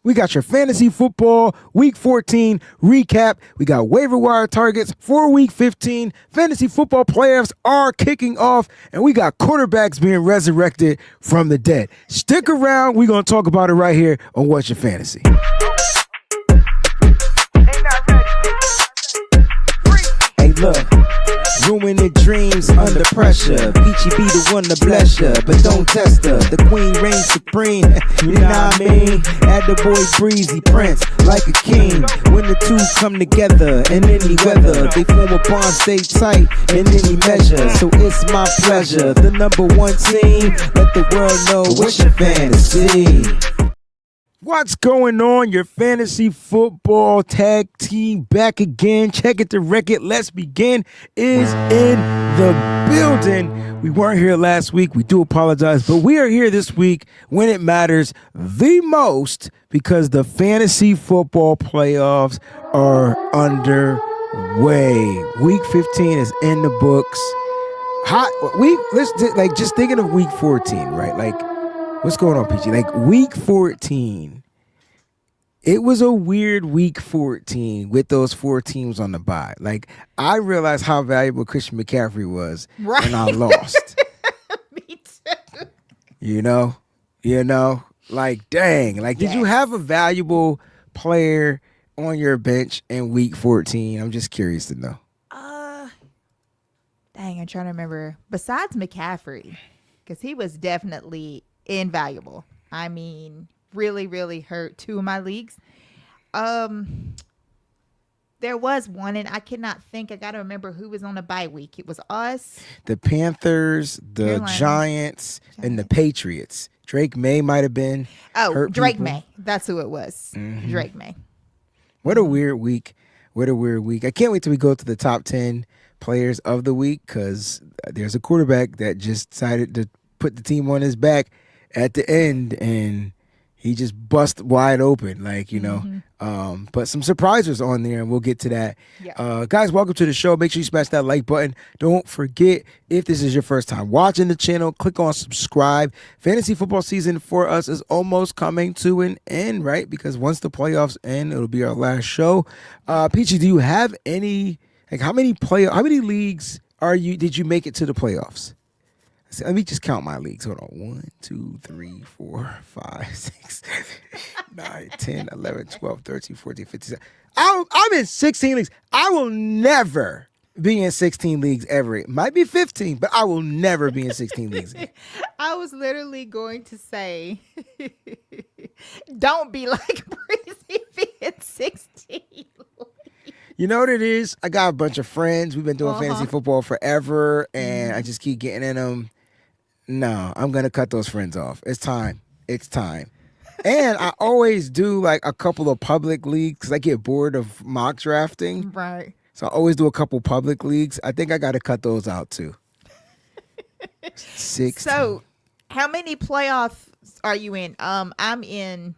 We got your fantasy football week 14 recap. We got waiver wire targets for week 15. Fantasy football playoffs are kicking off, and we got quarterbacks being resurrected from the dead. Stick around. We're going to talk about it right here on What's Your Fantasy. Hey, look. Ruining dreams under pressure. Peachy be the one to bless ya, but don't test her. The queen reigns supreme, you know what I mean? Add the boy Breezy Prince like a king. When the two come together in any weather, they form a bond, stay tight in any measure. So it's my pleasure, the number one team. Let the world know what's your fantasy. What's going on? Your fantasy football tag team back again. Check it, the record. Let's begin is in the building. We weren't here last week. We do apologize, but we are here this week when it matters the most because the fantasy football playoffs are underway. Week 15 is in the books. Just thinking of week 14, right? Like, what's going on, PG? Like, week 14, it was a weird week 14 with those 4 teams on the bye. Like, I realized how valuable Christian McCaffrey was, right, and I lost. Me too. You know, like, dang. Like, yes. Did you have a valuable player on your bench in week 14? I'm just curious to know. Dang, I'm trying to remember. Besides McCaffrey, because he was definitely invaluable. I mean, really, really hurt 2 of my leagues. There was one, and I cannot think. I got to remember who was on a bye week. It was us, the Panthers, the Carolina, Giants, and the Patriots. Drake May might have been. Oh, Drake May. That's who it was. Mm-hmm. Drake May. What a weird week. What a weird week. I can't wait till we go to the top 10 players of the week because there's a quarterback that just decided to put the team on his back at the end, and he just bust wide open, like, you know. Mm-hmm. But some surprises on there, and we'll get to that. Yeah. Guys, welcome to the show. Make sure you smash that like button. Don't forget, if this is your first time watching the channel, click on subscribe. Fantasy football season for us is almost coming to an end, right? Because once the playoffs end, it'll be our last show. Peachy, do you have any, like, how many leagues did you make it to the playoffs? Let me just count my leagues. Hold on. 1, 2, 3, 4, 5, 6, 7, 9, 10, 11, 12, 13, 14, 15. I'm in 16 leagues. I will never be in 16 leagues ever. It might be 15, but I will never be in 16 leagues again. I was literally going to say, don't be like Breezy being 16. You know what it is? I got a bunch of friends. We've been doing fantasy football forever, and I just keep getting in them. No, I'm going to cut those friends off. It's time. And I always do like a couple of public leagues because I get bored of mock drafting. Right. So I always do a couple public leagues. I think I got to cut those out too. 6. So how many playoffs are you in? I'm in.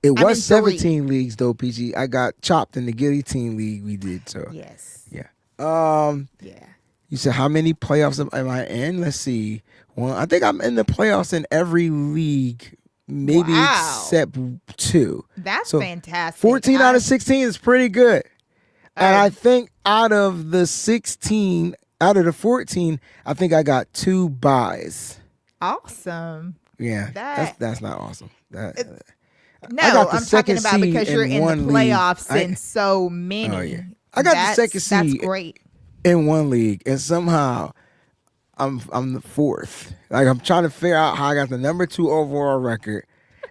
It was 17 leagues though, PG. I got chopped in the guillotine league we did. So yes. Yeah. Yeah. You said how many playoffs am I in? Let's see. Well, I think I'm in the playoffs in every league, maybe except 2. That's so fantastic. 14 out of 16 is pretty good. And I think out of the 14, I think I got 2 buys. Awesome. Yeah, that's not awesome. No, I'm talking about because you're in the playoffs in so many. Oh, yeah. I got the second seed. That's great. In one league, and somehow I'm the 4th. Like, I'm trying to figure out how I got the number 2 overall record,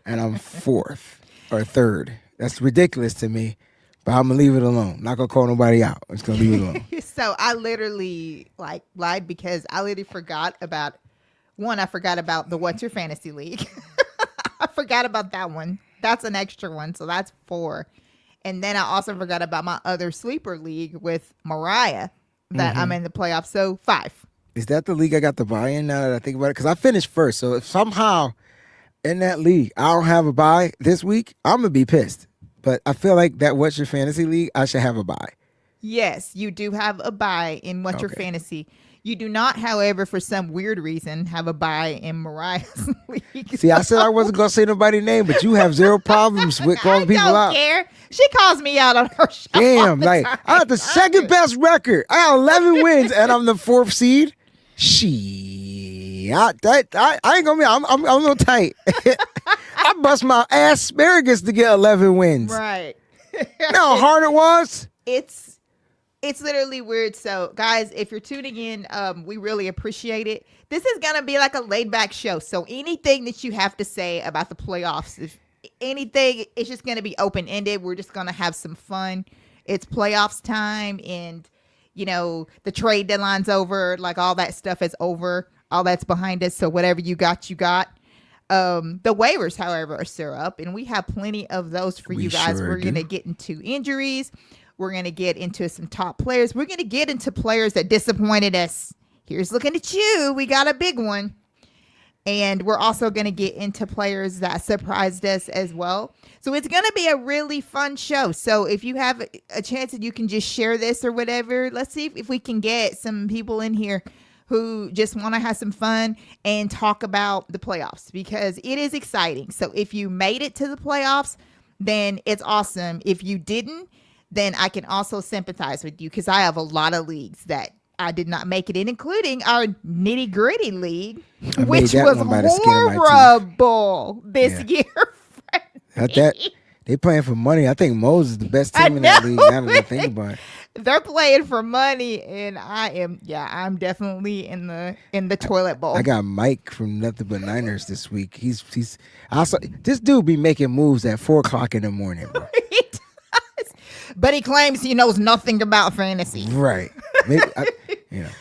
and I'm 4th or 3rd. That's ridiculous to me, but I'm gonna leave it alone. Not gonna call nobody out. I'm just gonna leave it alone. So I literally lied because I literally forgot about one. I forgot about the What's Your Fantasy League. I forgot about that one. That's an extra one, so that's 4. And then I also forgot about my other sleeper league with Mariah that I'm in the playoffs. So 5. Is that the league I got the buy in now that I think about it? Because I finished first. So if somehow in that league I don't have a buy this week, I'm going to be pissed. But I feel like that What's Your Fantasy League, I should have a buy. Yes, you do have a buy in What's Your Fantasy. You do not, however, for some weird reason, have a bye in Mariah's league. See, I said I wasn't gonna say nobody's name, but you have zero problems with calling people don't out. care. She calls me out on her show. Damn, all like time. I got the second best record. I got 11 wins, and I'm the 4th seed. I ain't gonna be. I'm a little tight. I bust my asparagus to get 11 wins. Right. You know how hard it was. It's literally weird. So, guys, if you're tuning in, we really appreciate it. This is gonna be like a laid back show. So anything that you have to say about the playoffs, if anything, it's just gonna be open ended. We're just gonna have some fun. It's playoffs time, and the trade deadline's over. Like all that stuff is over. All that's behind us. So whatever you got, you got. The waivers, however, are still up, and we have plenty of those for you guys. Sure We're do. gonna get into injuries. We're going to get into some top players. We're going to get into players that disappointed us. Here's looking at you. We got a big one. And we're also going to get into players that surprised us as well. So it's going to be a really fun show. So if you have a chance that you can just share this or whatever, let's see if we can get some people in here who just want to have some fun and talk about the playoffs, because it is exciting. So if you made it to the playoffs, then it's awesome. If you didn't, then I can also sympathize with you, because I have a lot of leagues that I did not make it in, including our nitty gritty league, which was horrible this year. They playing for money. I think Mose is the best team in that league. Now that I think about it, they're playing for money, and I'm definitely in the toilet bowl. I got Mike from Nothing But Niners this week. He's also, this dude be making moves at 4:00 in the morning, bro. But he claims he knows nothing about fantasy. Right. Maybe,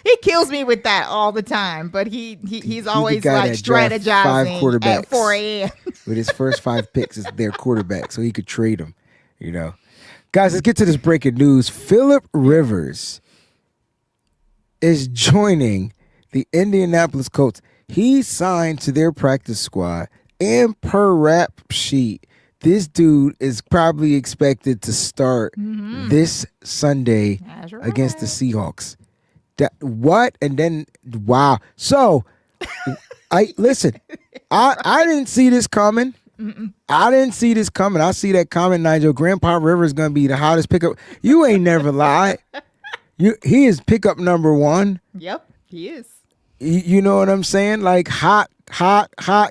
He kills me with that all the time. But he's always like strategizing at 4 a.m. With his first 5 picks as their quarterback, so he could trade them. Guys, let's get to this breaking news. Phillip Rivers is joining the Indianapolis Colts. He signed to their practice squad, and per rap sheet, this dude is probably expected to start this Sunday against the Seahawks. What? And then, wow. So, I didn't see this coming. I didn't see this coming. I see that coming, Nigel. Grandpa Rivers is going to be the hottest pickup. You ain't never lied. He is pickup number 1. Yep, he is. You know what I'm saying? Like hot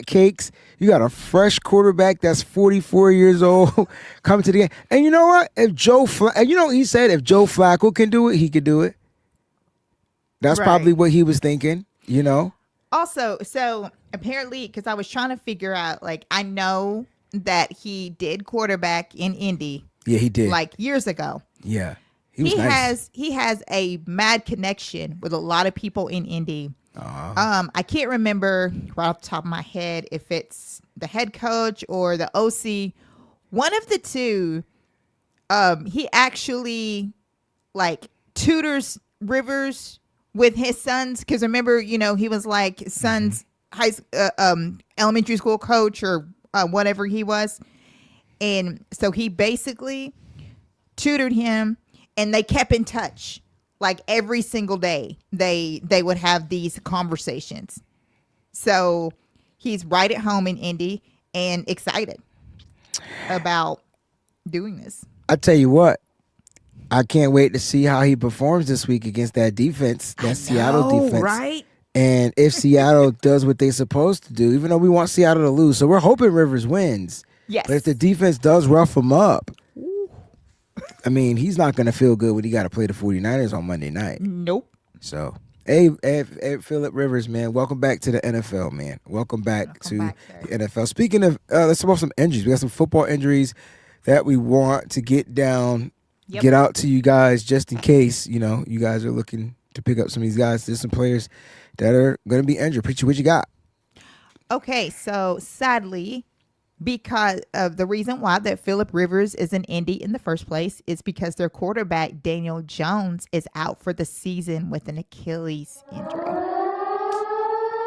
cakes. You got a fresh quarterback that's 44 years old coming to the game. And you know what? If he said if Joe Flacco can do it, he could do it. That's probably what he was thinking, Also, so apparently, because I was trying to figure out, like, I know that he did quarterback in Indy. Yeah, he did. Like years ago. Yeah. He nice. has a mad connection with a lot of people in Indy. I can't remember right off the top of my head if it's the head coach or the OC. One of the two, he actually like tutors Rivers with his sons, because remember, he was like son's elementary school coach or whatever he was, and so he basically tutored him, and they kept in touch. Like every single day, they would have these conversations. So he's right at home in Indy and excited about doing this. I tell you what, I can't wait to see how he performs this week against that defense, Seattle defense. Right? And if Seattle does what they're supposed to do, even though we want Seattle to lose, so we're hoping Rivers wins. Yes. But if the defense does rough him up, I mean, he's not going to feel good when he got to play the 49ers on Monday night. Nope. So, hey, Phillip Rivers, man, welcome back to the NFL, man. Welcome back to the NFL. Speaking of, let's talk about some injuries. We got some football injuries that we want to get down, get out to you guys just in case, you guys are looking to pick up some of these guys. There's some players that are going to be injured. Preacher, what you got? Okay, so sadly, because of the reason why that Phillip Rivers is in Indy in the first place is because their quarterback, Daniel Jones, is out for the season with an Achilles injury.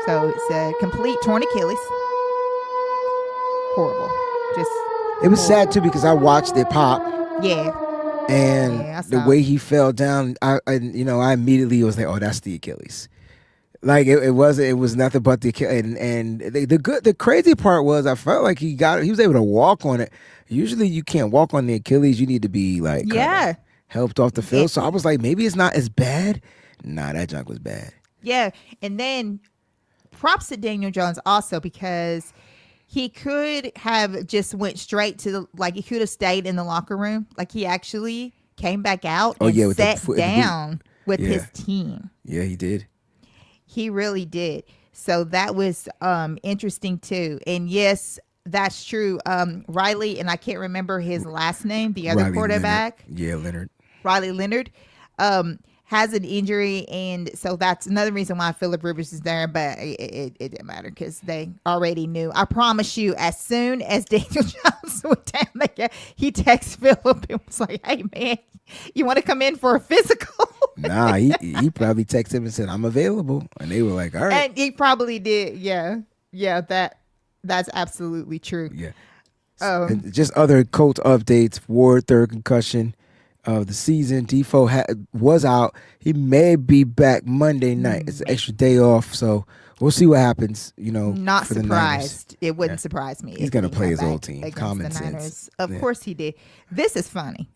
So it's a complete torn Achilles. Horrible. It was sad too because I watched it pop. Yeah. And the way he fell down, I immediately was like, oh, that's the Achilles. Like it wasn't. It was nothing but the and the crazy part was I felt like he was able to walk on it. Usually you can't walk on the Achilles. You need to be like Yeah. helped off the field. And, So I was like, maybe it's not as bad. Nah, that junk was bad. yeah. And then props to Daniel Jones also because he could have just went straight to he could have stayed in the locker room. Like he actually came back out and sat down with his team. Yeah, he did. He really did. So that was interesting too. And yes, that's true. Riley, and I can't remember his last name, the other quarterback. Leonard. Yeah, Leonard. Riley Leonard has an injury, and so that's another reason why Phillip Rivers is there, but it didn't matter because they already knew. I promise you, as soon as Daniel Jones went down, he texted Phillip and was like, "Hey man, you want to come in for a physical?" Nah, he probably texted him and said, "I'm available," and they were like, "All right." And he probably did. Yeah, that's absolutely true. Yeah. And just other Colts updates. Ward, third concussion of the season. Defoe was out. He may be back Monday night. It's an extra day off, so we'll see what happens. Not for surprised. The it wouldn't surprise me. He's going to play his old team. Common the sense. Niners. Of course he did. This is funny.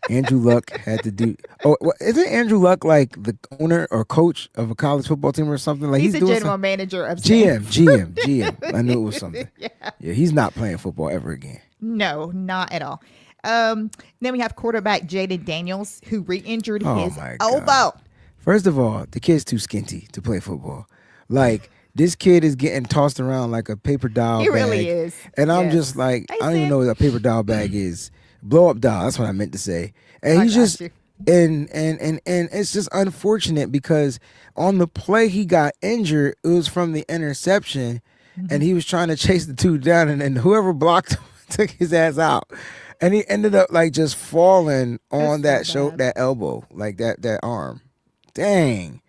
Andrew Luck had to do. Oh, isn't Andrew Luck like the owner or coach of a college football team or something? Like he's a doing general manager of GM. I knew it was something. Yeah, he's not playing football ever again. No, not at all. Then we have quarterback Jaden Daniels, who re-injured his elbow. First of all, the kid's too skinty to play football. Like, this kid is getting tossed around like a paper doll bag. He really is. And I'm just like, I don't even know what a paper doll bag is. Blow up doll. That's what I meant to say. And he's just and it's just unfortunate because on the play he got injured, it was from the interception, and he was trying to chase the two down, and then whoever blocked him took his ass out. And he ended up like just falling on that elbow, like that arm. Dang.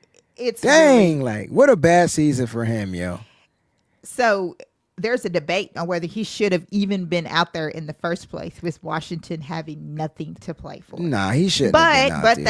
Like what a bad season for him, yo. So there's a debate on whether he should have even been out there in the first place with Washington having nothing to play for. Nah, he shouldn't. But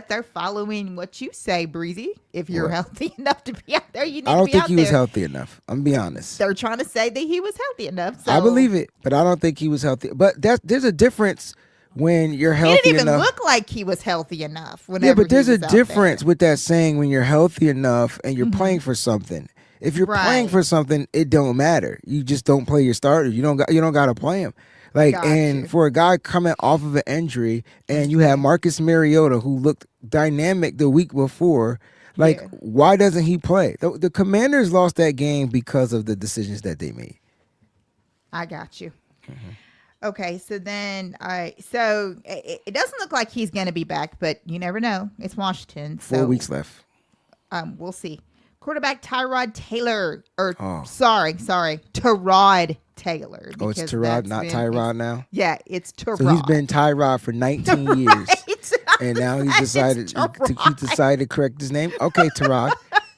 they're following what you say, Breezy. If you're healthy enough to be out there, you need to be out there. I don't think he was healthy enough. I'm gonna be honest. They're trying to say that he was healthy enough. So. I believe it, but I don't think he was healthy. But there's a difference when you're healthy enough. He didn't even look like he was healthy enough. Yeah, but there's a difference with that saying when you're healthy enough and you're playing for something. If you're playing for something, it don't matter. You just don't play your starter. You don't got to play him. And for a guy coming off of an injury, and you have Marcus Mariota who looked dynamic the week before, why doesn't he play? The Commanders lost that game because of the decisions that they made. I got you. Okay, so then, so it doesn't look like he's going to be back, but you never know. It's Washington. So, 4 weeks left. We'll see. Quarterback Tyrod Taylor, Tyrod Taylor. Oh, it's Tyrod, not Tyrod now? Yeah, it's Tyrod. So he's been Tyrod for 19 years. And now he decided to correct his name. Okay, Tyrod.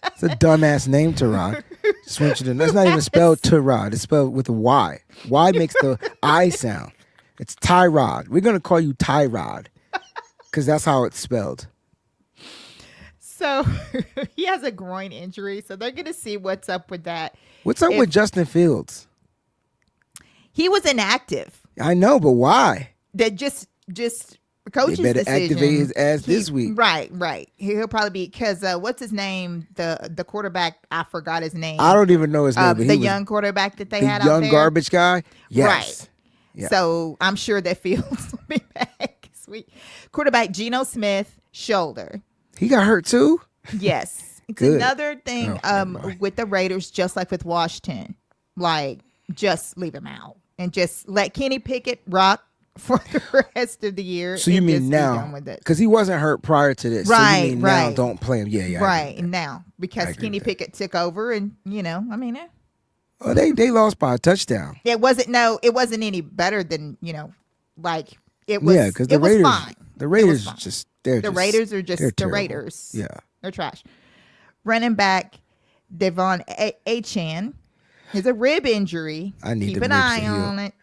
It's a dumbass name, Tyrod. Just want you to know. It's not even spelled Tyrod. It's spelled with a Y. Y makes the I sound. It's Tyrod. We're going to call you Tyrod because that's how it's spelled. So he has a groin injury, so they're going to see what's up with that. What's up with Justin Fields? He was inactive. I know, but why? That just coach's they better decision. Activate his ass this week. Right. He'll probably be because what's his name? The quarterback. I forgot his name. I don't even know his name. But the young quarterback that they had out there. The young garbage guy. Yes. Right. Yeah. So I'm sure that Fields will be back this week. Quarterback Geno Smith shoulder. He got hurt too? Yes. It's another thing with the Raiders, just like with Washington. Like, just leave him out. And just let Kenny Pickett rock for the rest of the year. So you mean now? Because he wasn't hurt prior to this. Right, so you mean now don't play him. Yeah. Right, now. Because Kenny Pickett took over and, Well, they lost by a touchdown. It wasn't any better than, it was. Yeah, because the Raiders, fine. The Raiders Raiders are just the Raiders. Yeah. They're trash. Running back Devon Achane has a rib injury. I need Keep an eye on it.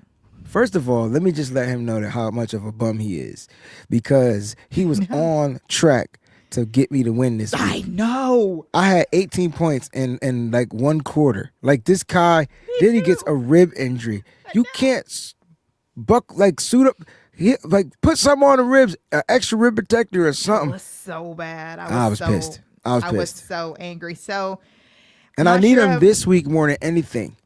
First of all, let me just let him know how much of a bum he is because he was on track to get me to win this week. I know. I had 18 points in like one quarter. Like this guy, then he gets a rib injury. You can't suit up, put something on the ribs, an extra rib protector or It something. was so bad. I was pissed. I was I was pissed. so angry. So, And I need him this week more than anything.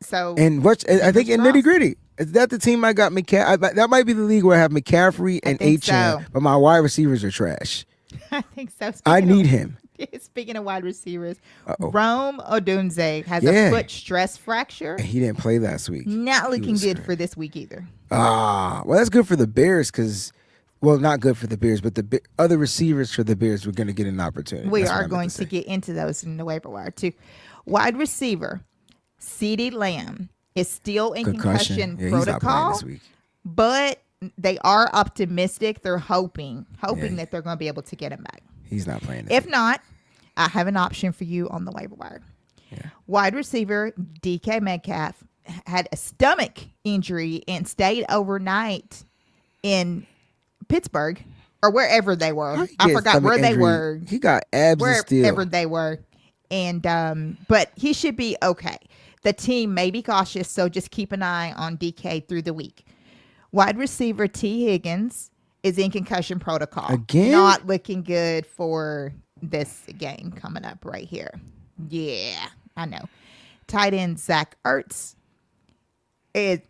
So, And I think in crossed. nitty gritty, is that the team I got? That might be the league where I have McCaffrey and think Achane, so. but my wide receivers are trash. I think so. I Speaking need of- him. Speaking of wide receivers, Uh-oh. Rome Odunze has Yeah. a foot stress fracture. And he didn't play last week. Not He looking was good hurt. for this week either. Well, that's good for the Bears because, well, not good for the Bears, but the other receivers for the Bears were going to get an opportunity. We That's what I are meant going say. to get into those in the waiver wire too. Wide receiver, CeeDee Lamb is still in concussion Yeah, he's not playing protocol, this week. but they are optimistic. They're hoping Yeah. that they're going to be able to get him back. He's not playing this If week. not, I have an option for you on the waiver wire. Yeah. Wide receiver DK Metcalf had a stomach injury and stayed overnight in Pittsburgh or wherever they were. How he I get forgot stomach where they injury? were. He got abs of steel. Wherever they were. And but he should be okay. The team may be cautious, so just keep an eye on DK through the week. Wide receiver T. Higgins is in concussion protocol. Again? Not looking good for this game coming up right here. Yeah, I know. Tight end Zach Ertz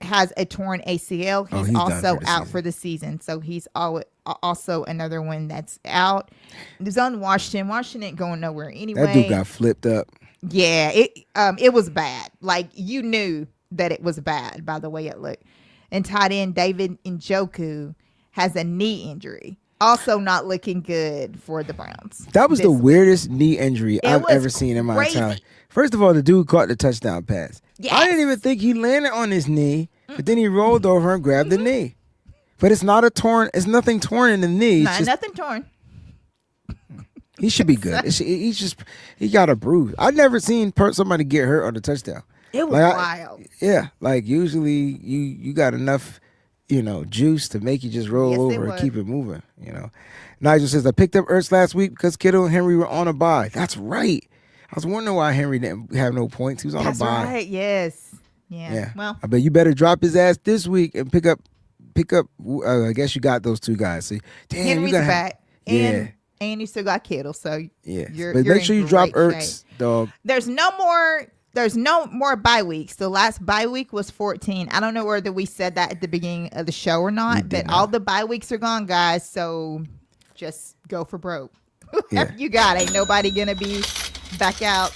has a torn ACL. Oh, He's he's done also for the out season. for the season. So he's also another one that's out. There's on Washington. Washington ain't going nowhere anyway. That dude got flipped up. Yeah, it was bad. Like you knew that it was bad by the way it looked. And tight end David Njoku has a knee injury. Also not looking good for the Browns. That was this the week. weirdest knee injury I've was ever seen in my crazy. entire life. First of all, the dude caught the touchdown pass. Yes. I didn't even think he landed on his knee, but then he rolled over and grabbed the knee. But it's nothing torn in the knee. It's just, Nothing torn. he should be good. He got a bruise. I've never seen somebody get hurt on the touchdown. It was Like, wild. Yeah, like usually you got enough, juice to make you just roll Yes, it over and would. keep it moving. Nigel says I picked up Ertz last week because Kittle and Henry were on a bye. That's right. I was wondering why Henry didn't have no points. He was on That's a bye. right. Yes. Yeah. Yeah. Well, I bet you better drop his ass this week and pick up. I guess you got those two guys. See, damn, Henry's you got back. Yeah. And you still got Kittle. So Yeah, you're but make in sure you drop great Ertz, shape. dog. There's no more bye weeks. The last bye week was 14. I don't know whether we said that at the beginning of the show or not, but all the bye weeks are gone, guys. So just go for broke. Whoever Yeah. you got, ain't nobody gonna be back out,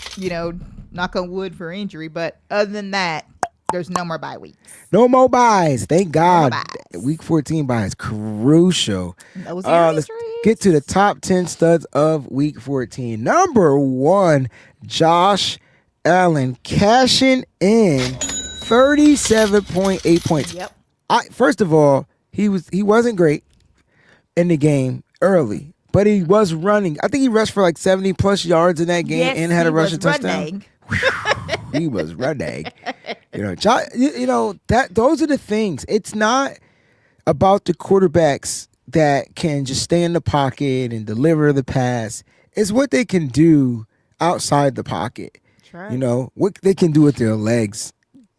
knock on wood for injury. But other than that, there's no more bye weeks. No more buys. Thank God. buys. Week 14 buy is crucial. Those are Let's get to the top 10 studs of Week 14. Number 1, Josh Allen cashing in 37.8 points. Yep. First of all, he wasn't great in the game early, but he was running. I think he rushed for like 70 plus yards in that game Yes, and had he a rushing was touchdown. running. He was running. Those are the things. It's not about the quarterbacks that can just stay in the pocket and deliver the pass. It's what they can do outside the pocket. Right. What they can do with their legs.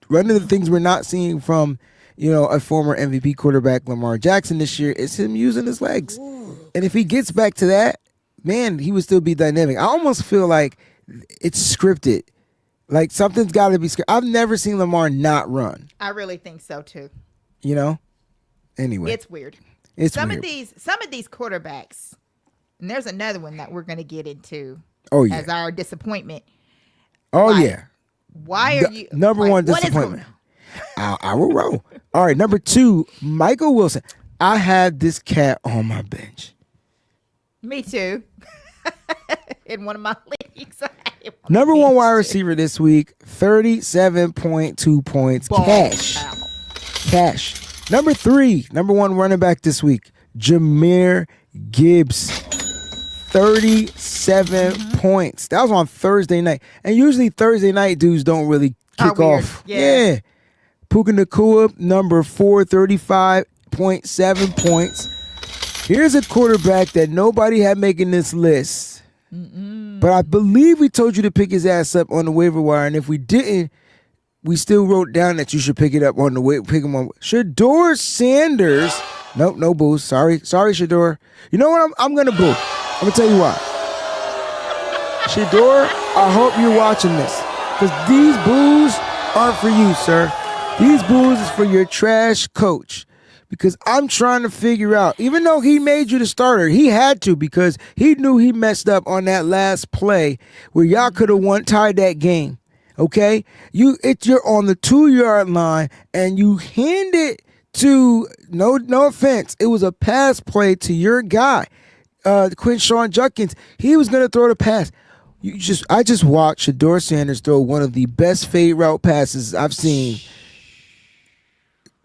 One of the things we're not seeing from, a former MVP quarterback, Lamar Jackson, this year is him using his legs. And if he gets back to that, man, he would still be dynamic. I almost feel like it's scripted. Like something's got to be scripted. I've never seen Lamar not run. I really think so too. Anyway, It's weird. it's Some weird. of these quarterbacks, and there's another one that we're going to get into Oh yeah. as our disappointment. Oh like, yeah. Why are you Number one what is disappointment. going I will roll. All right, number 2, Michael Wilson. I had this cat on my bench. on? Me too. In one of my leagues. Number 1 wide receiver this week, 37.2 points. Cash. Number 3, number 1 running back this week, Jahmyr Gibbs. 37 points. That was on Thursday night. And usually Thursday night dudes don't really Are kick weird. off. Yeah. Puka Nacua, number 4, 35.7 points. Here's a quarterback that nobody had making this list. But I believe we told you to pick his ass up on the waiver wire, and if we didn't, we still wrote down that you should pick it up on the way. Pick him on Shador Sanders. Nope, no booze. Sorry, Shador. You know what? I'm gonna boo. I'm gonna tell you why. Shador, I hope you're watching this, because these boos aren't for you, sir. These boos is for your trash coach. Because I'm trying to figure out, even though he made you the starter, he had to, because he knew he messed up on that last play where y'all could have tied that game. Okay? You're on the 2-yard line and you hand it to, no offense, it was a pass play to your guy, Quinshawn Judkins. He was gonna throw the pass. I just watched Shador Sanders throw one of the best fade route passes I've seen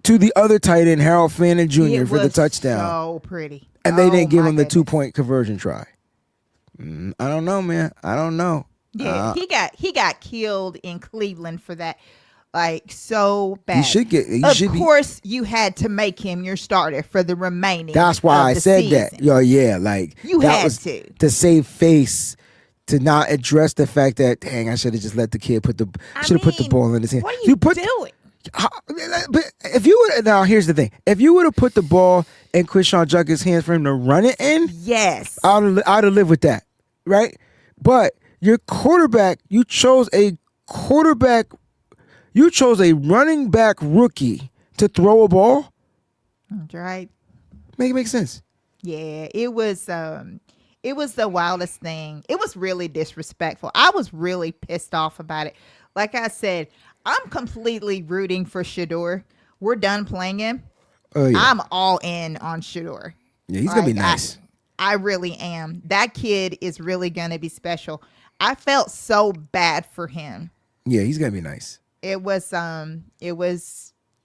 to the other tight end, Harold Fannin Jr. for the touchdown. So pretty. And they didn't give him the 2-point conversion try. I don't know, man. I don't know. Yeah, he got killed in Cleveland for that. Like, so bad. Of course, you had to make him your starter for the remaining. That's why I said season. that. Yeah, like you that had was to save face, to not address the fact that, dang, I should have just let the kid put the ball in his hand. What are you doing? But if you would, now here's the thing: if you would have put the ball in Quinshawn Judkins' hands for him to run it in, yes, I'd have lived with that, right? But your quarterback, you chose a running back rookie to throw a ball. That's right. Make sense. Yeah, it was the wildest thing. It was really disrespectful. I was really pissed off about it. Like I said, I'm completely rooting for Shador. We're done playing him. Oh, yeah. I'm all in on Shador. Yeah, he's going to be nice. I really am. That kid is really going to be special. I felt so bad for him. Yeah, he's going to be nice. It was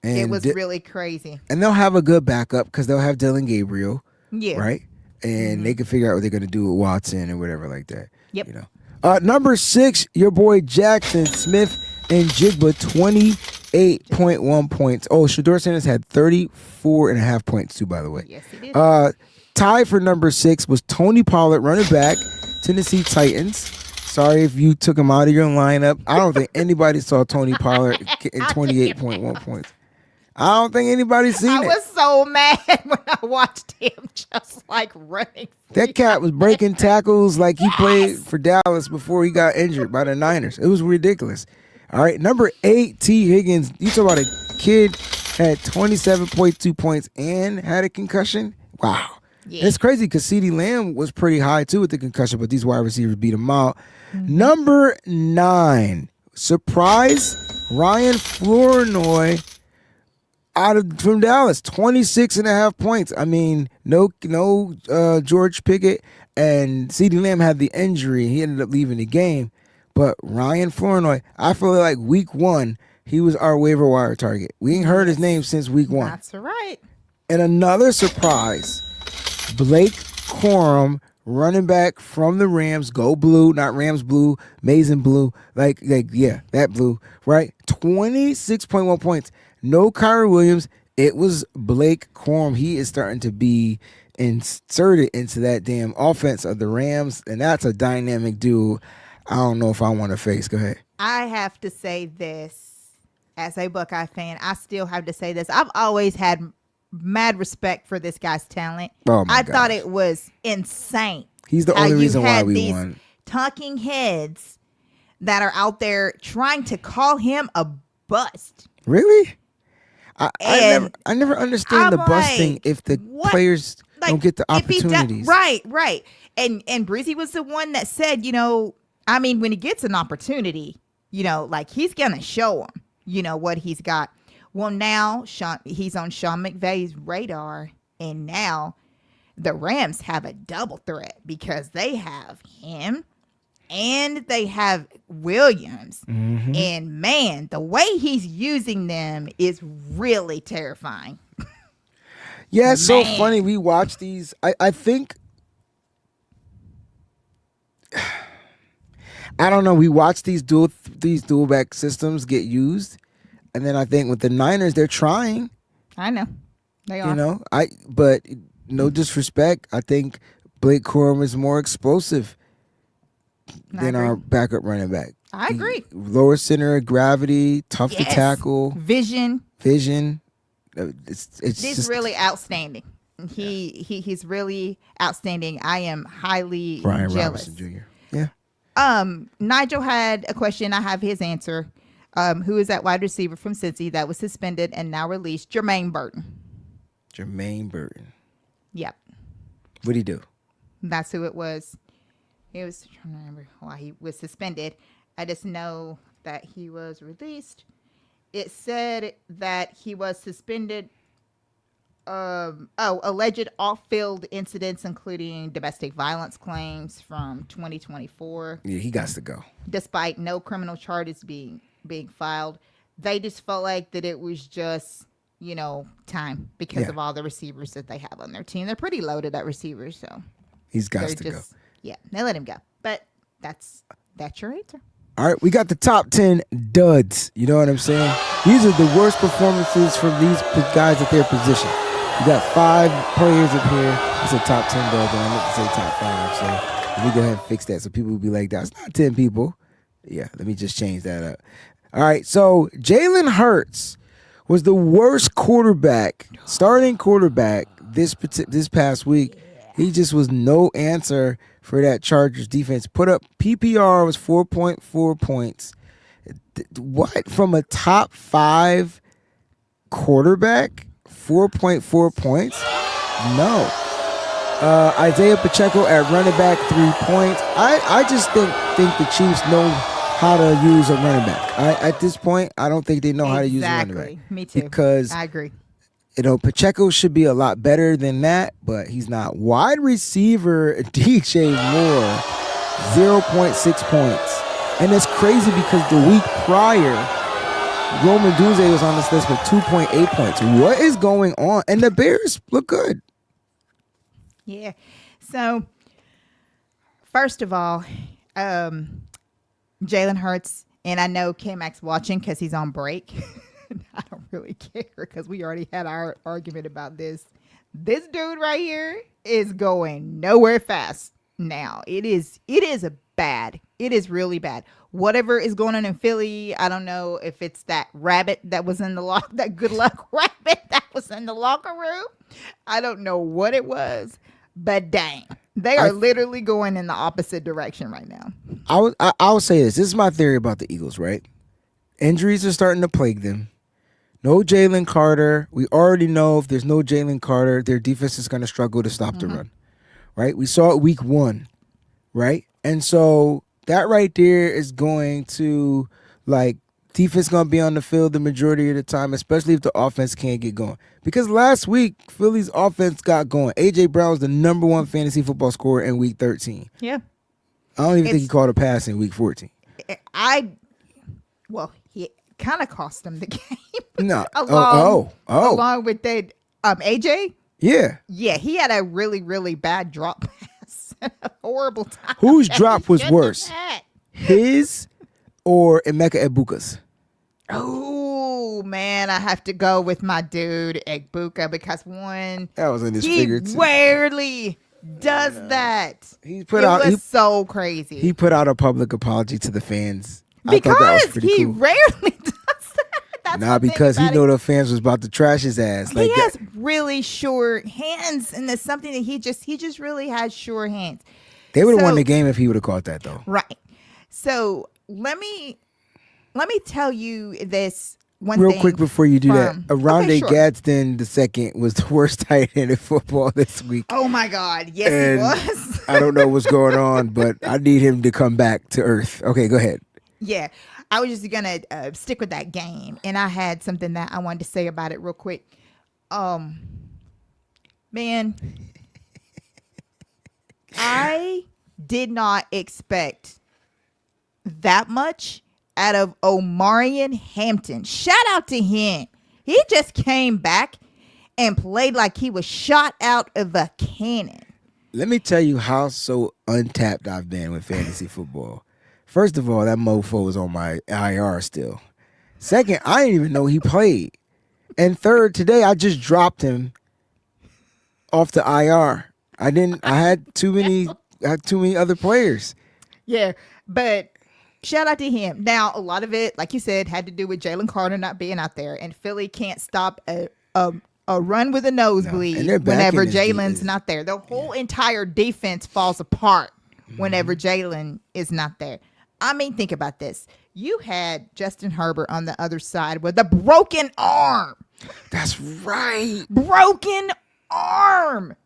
really crazy. And they'll have a good backup because they'll have Dylan Gabriel. Yeah. Right? And they can figure out what they're going to do with Watson or whatever like that. Yep. You know. Number 6, your boy Jackson Smith and Jigba, 28.1 points. Oh, Shador Sanders had 34.5 points too, by the way. Yes, he did. Tied for number 6 was Tony Pollard, running back, Tennessee Titans. Sorry if you took him out of your lineup. I don't think anybody saw Tony Pollard getting 28.1 points. I don't think anybody's seen it. I was so mad when I watched him just like running. That cat was breaking tackles like he played for Dallas before he got injured by the Niners. It was ridiculous. All right, number 8, T. Higgins. You talk about a kid had 27.2 points and had a concussion? Wow. Yeah. It's crazy because CeeDee Lamb was pretty high too with the concussion, but these wide receivers beat him out. Number 9, surprise, Ryan Flournoy from Dallas, 26.5 points. I mean, no George Pickett, and CeeDee Lamb had the injury. He ended up leaving the game. But Ryan Flournoy, I feel like week 1, he was our waiver wire target. We ain't heard his name since week 1. That's right. And another surprise, Blake Corum, running back from the Rams, go blue, not Rams blue, Mason blue, like yeah, that blue, right? 26.1 points. No Kyrie Williams. It was Blake Corum. He is starting to be inserted into that damn offense of the Rams, and that's a dynamic dude. I don't know if I want to face. Go ahead. I have to say this as a Buckeye fan. I still have to say this. I've always had mad respect for this guy's talent. Oh my I gosh. thought it was insane. He's the only reason why we won. Talking heads that are out there trying to call him a bust. Really? I never understand the busting like, if the players don't get the opportunities. Right. And Breezy was the one that said, I mean, when he gets an opportunity, like he's going to show him, what he's got. Well, now he's on Sean McVay's radar, and now the Rams have a double threat because they have him and they have Williams. Mm-hmm. And man, the way he's using them is really terrifying. Yeah, it's so funny. We watch these. I think I don't know. We watch these dual back systems get used, and then I think with the Niners, they're trying. I know they are. But no disrespect, I think Blake Corum is more explosive than our backup running back. I agree. Lower center of gravity, tough to tackle, vision. It's He's just really outstanding. He's really outstanding. I am highly Brian jealous. Robinson Jr. Yeah. Nigel had a question. I have his answer. Who is that wide receiver from Cincy that was suspended and now released? Jermaine Burton. Jermaine Burton. Yep. What'd he do? That's who it was. He was trying to remember why he was suspended. I just know that he was released. It said that he was suspended. Alleged off-field incidents, including domestic violence claims from 2024. Yeah, he got to go. Despite no criminal charges being filed, they just felt like that it was just, time because of all the receivers that they have on their team. They're pretty loaded at receivers, so he's got to go. Yeah, they let him go. But that's your answer. All right, we got the top 10 duds. You know what I'm saying? These are the worst performances from these guys at their position. We got 5 players up here. It's a top 10 duds, and I meant to say top 5. So let me go ahead and fix that so people will be like, that's not 10 people. Yeah, let me just change that up. All right, so Jalen Hurts was the worst starting quarterback this past week. He just was no answer for that Chargers defense. Put up PPR was 4.4 points. What? From a top 5 quarterback? 4.4 points? No. Isaiah Pacheco at running back, 3 points. I just think the Chiefs know how to use a running back. At this point, I don't think they know how to use a running back. Me too. Because I agree. Pacheco should be a lot better than that, but he's not. Wide receiver DJ Moore, 0.6 points. And it's crazy because the week prior, Roman Duze was on this list with 2.8 points. What is going on? And the Bears look good. Yeah. So, first of all, Jalen Hurts, and I know K-Mac's watching because he's on break. I don't really care because we already had our argument about this. This dude right here is going nowhere fast now. It is bad. It is really bad. Whatever is going on in Philly, I don't know if it's that rabbit that was in the that good luck rabbit that was in the locker room. I don't know what it was, but dang, they are literally going in the opposite direction right now. I'll say this. This is my theory about the Eagles, right? Injuries are starting to plague them. No Jalen Carter. We already know if there's no Jalen Carter, their defense is going to struggle to stop the run, right? We saw it week 1, right? And so that right there is going to, defense going to be on the field the majority of the time, especially if the offense can't get going. Because last week, Philly's offense got going. A.J. Brown was the number 1 fantasy football scorer in week 13. Yeah. I don't even think he caught a pass in week 14. He kind of cost them the game. No. Along with that, AJ? Yeah. Yeah, he had a really, really bad drop pass. A horrible time. Whose drop was worse? His or Emeka Egbuka's? Oh, man, I have to go with my dude, Egbuka, because that was in his figure, too. He rarely does that. It was so crazy. He put out a public apology to the fans. Because I thought that was pretty cool. Rarely does that. Because he know the fans was about to trash his ass. He has really sure hands, and that's something that he just really has sure hands. They would have won the game if he would have caught that, though. Right. So let me tell you this one real thing quick before you do that. Aronde Gadsden II was the worst tight end in football this week. Oh my God! Yes, he was. I don't know what's going on, but I need him to come back to earth. Okay, go ahead. Yeah, I was just gonna stick with that game, and I had something that I wanted to say about it real quick. Man, I did not expect that much out of Omarion Hampton. Shout out to him. He just came back and played like he was shot out of a cannon. Let me tell you how so untapped I've been with fantasy football. First of all, that mofo was on my IR still. Second, I didn't even know he played. And third, today I just dropped him off the IR. I had too many. I had too many other players. Yeah, but shout out to him. Now, a lot of it, like you said, had to do with Jalen Carter not being out there, and Philly can't stop a run with a No, and nosebleed their back whenever end Jalen's not there. The whole entire defense falls apart whenever Jalen is not there. I mean, think about this. You had Justin Herbert on the other side with a broken arm. That's right. Broken arm.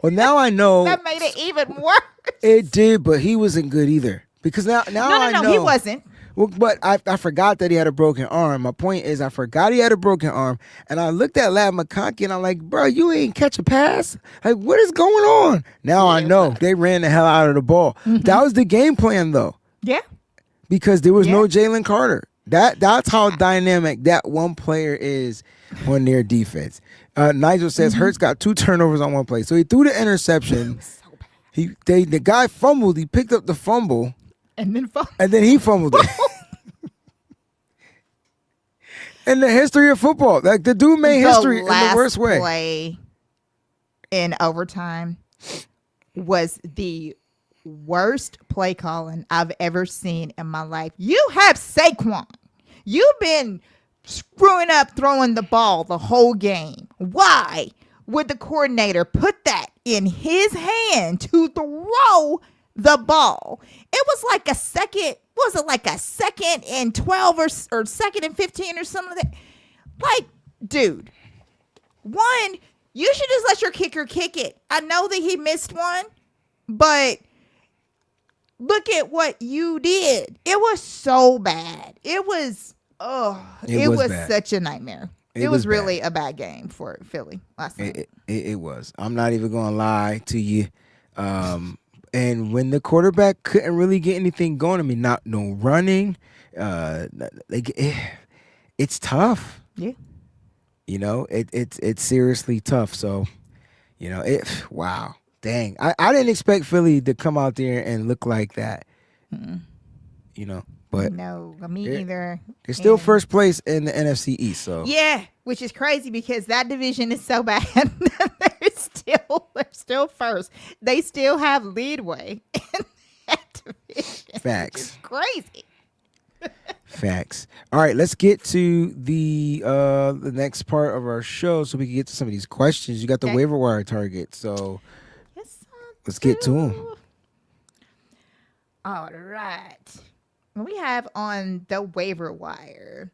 Well, now I know That made it even worse. it did, but he wasn't good either. Because now I know he wasn't. Well, but I forgot that he had a broken arm. My point is, I forgot he had a broken arm, and I looked at Lab McConkey, and I'm like, bro, you ain't catch a pass. Like, what is going on? Now I know they ran the hell out of the ball. That was the game plan, though. Yeah. Because there was no Jalen Carter. That's how dynamic that one player is on their defense. Nigel says Hurts got 2 turnovers on one play, so he threw the interception. So bad. The guy fumbled. He picked up the fumble, And and then he fumbled it. In the history of football, like the dude made history in the worst way. Play in overtime was the worst play calling I've ever seen in my life. You have Saquon. You've been screwing up throwing the ball the whole game. Why would the coordinator put that in his hand to throw the ball? It was like a second. Was it like a 2nd and 12 or 2nd and 15 or something like that? Like, dude, one, you should just let your kicker kick it. I know that he missed one, but look at what you did. It was so bad. It was bad. Such a nightmare. It was really a bad game for Philly last night. It was. I'm not even gonna lie to you. And when the quarterback couldn't really get anything going, I mean, no running, it's tough. Yeah. You know, it's seriously tough. So, you know, wow, dang, I didn't expect Philly to come out there and look like that. You know, but no, me either. They're still first place in the NFC East. So yeah, which is crazy because that division is so bad. They're still first. They still have leadway in that division. Facts. It's crazy. Facts. All right, let's get to the next part of our show so we can get to some of these questions. You got the waiver wire target, so yes, let's get to them. All right. We have on the waiver wire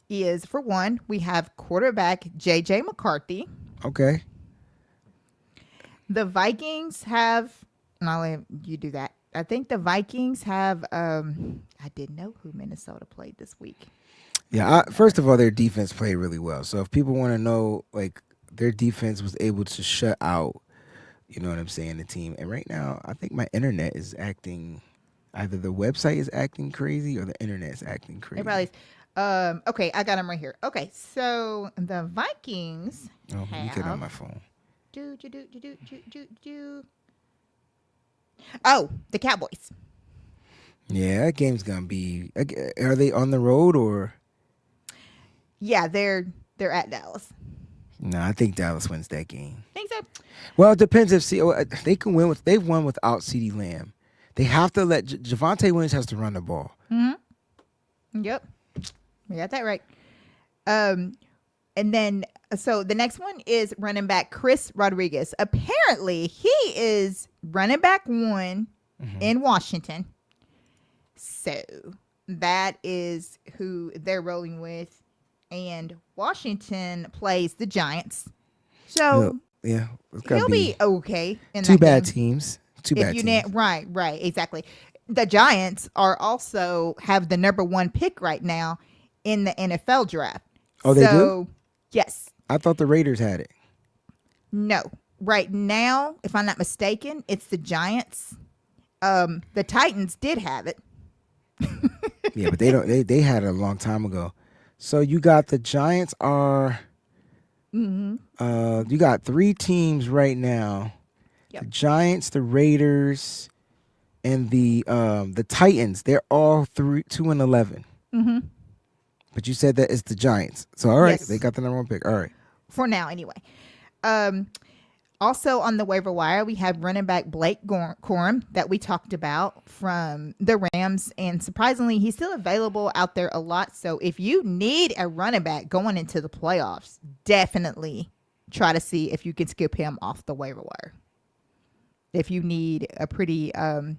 is, for one, we have quarterback J.J. McCarthy. Okay. The Vikings have, and I'll let you do that. I think the Vikings have, I didn't know who Minnesota played this week. Yeah, first of all, their defense played really well. So if people want to know, like, their defense was able to shut out, you know what I'm saying, the team. And right now, I think my internet is acting, either the website is acting crazy or the internet is acting crazy. It probably is. Okay, I got them right here. Okay, so the Vikings have, let me get on my phone. Oh, the Cowboys. Yeah, that game's gonna be. Are they on the road or? Yeah, they're at Dallas. No, I think Dallas wins that game. Think so? Well, it depends if they can win with. They've won without CeeDee Lamb. They have to let Javonte Williams has to run the ball. Mm-hmm. Yep. We got that right. And then, so the next one is running back Chris Rodriguez. Apparently, he is running back 1 in Washington. So that is who they're rolling with. And Washington plays the Giants. So yeah, he'll be okay in two that bad game. teams. Two bad teams. Right, exactly. The Giants are also have the number 1 pick right now in the NFL draft. Oh, they do? Yes. I thought the Raiders had it. No. Right now, if I'm not mistaken, it's the Giants. The Titans did have it. Yeah, but they don't. They had it a long time ago. So you got the Giants are. You got 3 teams right now. Yep. The Giants, the Raiders, and the Titans. They're all 2-11. Mm-hmm. But you said that it's the Giants. So all right, Yes. they got the number 1 pick. All right. for now anyway. Um, Also on the waiver wire, we have running back Blake Corum that we talked about from the Rams. And surprisingly, he's still available out there a lot. So if you need a running back going into the playoffs, definitely try to see if you can skip him off the waiver wire. If you need a pretty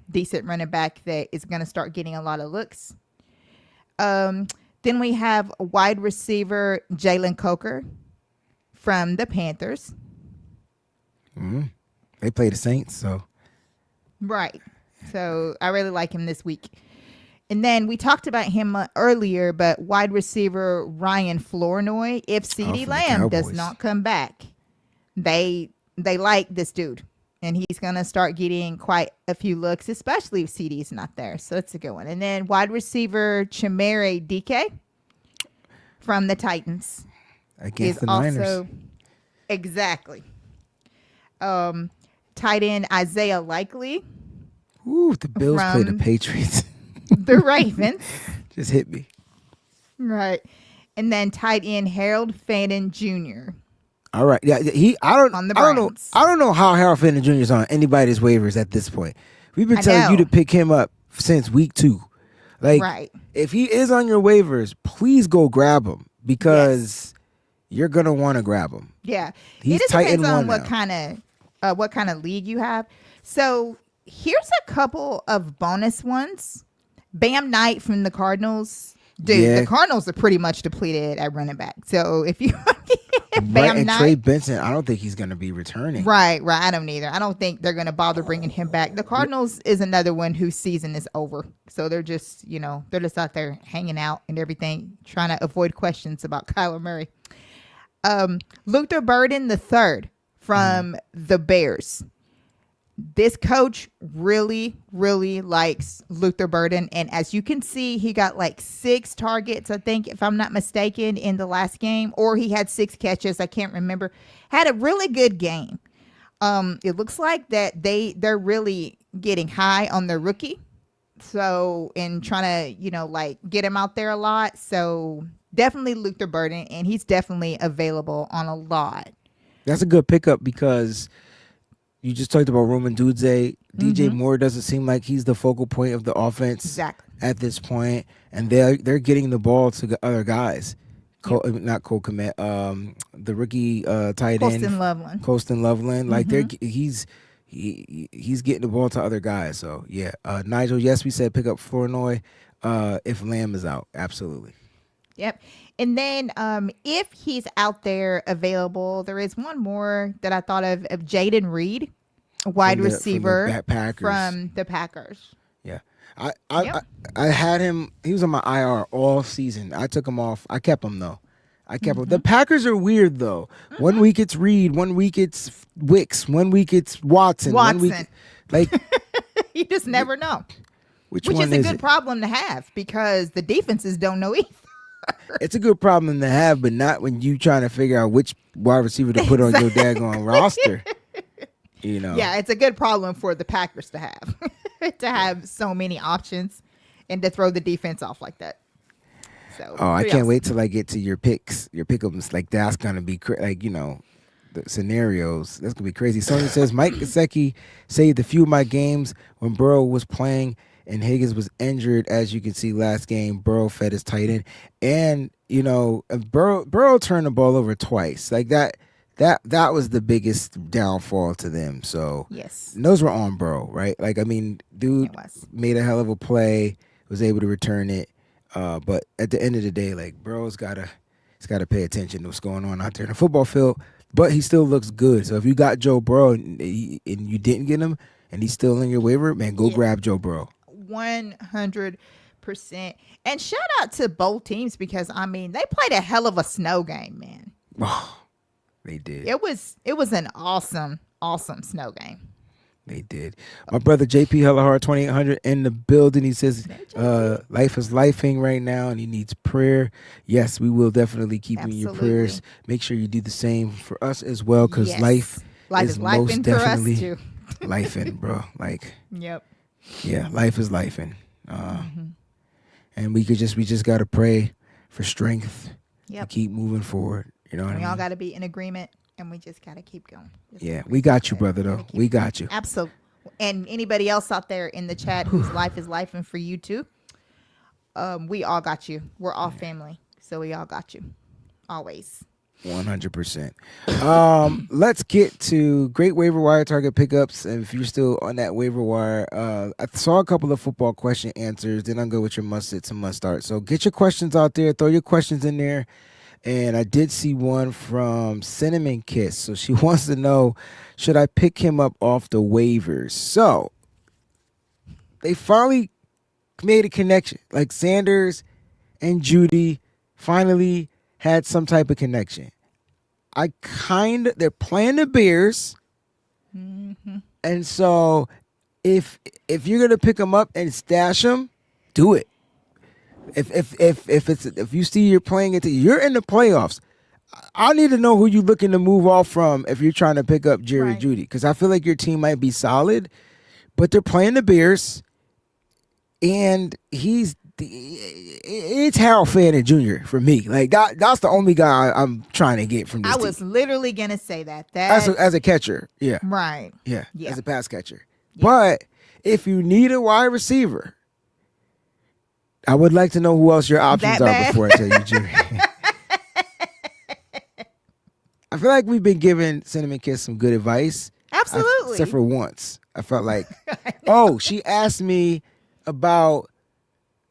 decent running back that is going to start getting a lot of looks. Then we have wide receiver Jalen Coker from the Panthers. They play the Saints, so. Right. So I really like him this week. And then we talked about him earlier, but wide receiver Ryan Flournoy, if CD Lamb does not come back, they like this dude. And he's going to start getting quite a few looks, especially if CD's not there. So that's a good one. And then wide receiver Chimere Dike from the Titans. Against the Niners. Exactly. Tight end Isaiah Likely. Ooh, the Bills play the Patriots. The Ravens. Just hit me. Right. And then tight end Harold Fannin Jr. All right. Yeah, I don't know how Harold Fannin Jr. is on anybody's waivers at this point. We've been telling you to pick him up since week 2. Like, if he is on your waivers, please go grab him because you're gonna want to grab him. Yeah, he's it tight depends in on one what kind of league you have. So here's a couple of bonus ones. Bam Knight from the Cardinals. Dude, the Cardinals are pretty much depleted at running back. So if you Bam Knight, Trey Benson, I don't think he's going to be returning. Right. I don't either. I don't think they're going to bother bringing him back. The Cardinals is another one whose season is over. So they're just, they're just out there hanging out and everything, trying to avoid questions about Kyler Murray. Luther Burden III from the Bears. This coach really, really likes Luther Burden. And as you can see, he got like 6 targets, I think, if I'm not mistaken, in the last game. Or he had 6 catches. I can't remember. Had a really good game. It looks like that they're really getting high on their rookie. So, and trying to, get him out there a lot. So, definitely Luther Burden. And he's definitely available on a lot. That's a good pickup because you just talked about Roman Dudze. DJ Moore doesn't seem like he's the focal point of the offense at this point, and they're getting the ball to the other guys. Not Cole Kmet, the rookie tight end, Colston Loveland. Like he's getting the ball to other guys. So yeah, Nigel. Yes, we said pick up Flournoy if Lamb is out. Absolutely. Yep. And then if he's out there available, there is one more that I thought of Jaden Reed, a wide receiver from the Packers. Yeah. I had him. He was on my IR all season. I took him off. I kept him, though. him. The Packers are weird, though. 1 week it's Reed. 1 week it's Wicks. 1 week it's Watson. 1 week, you just never know. Which is a good problem to have because the defenses don't know either. It's a good problem to have, but not when you trying to figure out which wide receiver to put on your daggone roster. Yeah, it's a good problem for the Packers to have, to have so many options and to throw the defense off like that. So, I can't wait till I get to your picks, your pick'ems. Like that's gonna be the scenarios. That's gonna be crazy. Sonya says Mike Gesicki saved a few of my games when Burrow was playing and Higgins was injured. As you can see, last game Burrow fed his tight end, and Burrow turned the ball over twice. Like that was the biggest downfall to them. So yes, and those were on Burrow, right? Like dude made a hell of a play, was able to return it. But at the end of the day, like Burrow's gotta pay attention to what's going on out there in the football field. But he still looks good. So if you got Joe Burrow and you didn't get him, and he's still in your waiver, man, go grab Joe Burrow. 100%. And shout out to both teams because they played a hell of a snow game, man. Oh, they did. It was an awesome snow game. They did. My brother JP Hellahard 2800 in the building. He says life is lifing right now and he needs prayer. Yes, we will definitely keep you in your prayers. Make sure you do the same for us as well because life is most definitely for us too. lifing, bro. Like yep. Yeah, life is lifing. And we just got to pray for strength to keep moving forward. You know what I We all mean? got to be in agreement, and we just got to keep going. Just Yeah, keep we got you, going. brother. Gotta Though keep we going. got you. Absolutely. And anybody else out there in the chat whose life is life, and for you too, we all got you. We're all family, so we all got you, always. 100%. Let's get to great waiver wire target pickups. And if you're still on that waiver wire, I saw a couple of football question answers. Then I'll go with your must sits and must start. So get your questions out there. Throw your questions in there. And I did see one from Cinnamon Kiss. So she wants to know, should I pick him up off the waivers? So they finally made a connection. Like Sanders and Judy finally had some type of connection. They're playing the Bears. And so if you're gonna pick them up and stash them, do it. If you see you're playing it, you're in the playoffs. I need to know who you're looking to move off from if you're trying to pick up Jerry Right. Judy, because I feel like your team might be solid, but they're playing the Bears, and it's Harold Fannin Jr. for me. Like that's the only guy I'm trying to get from this I team. was literally gonna say that. That As a catcher, yeah, right. yeah, Yeah. as a pass catcher. Yeah. But if you need a wide receiver, I would like to know who else your options That are bad? before I tell you, Jerry. I feel like we've been giving Cinnamon Kiss some good advice. Absolutely. Except for once. I felt like, oh, she asked me about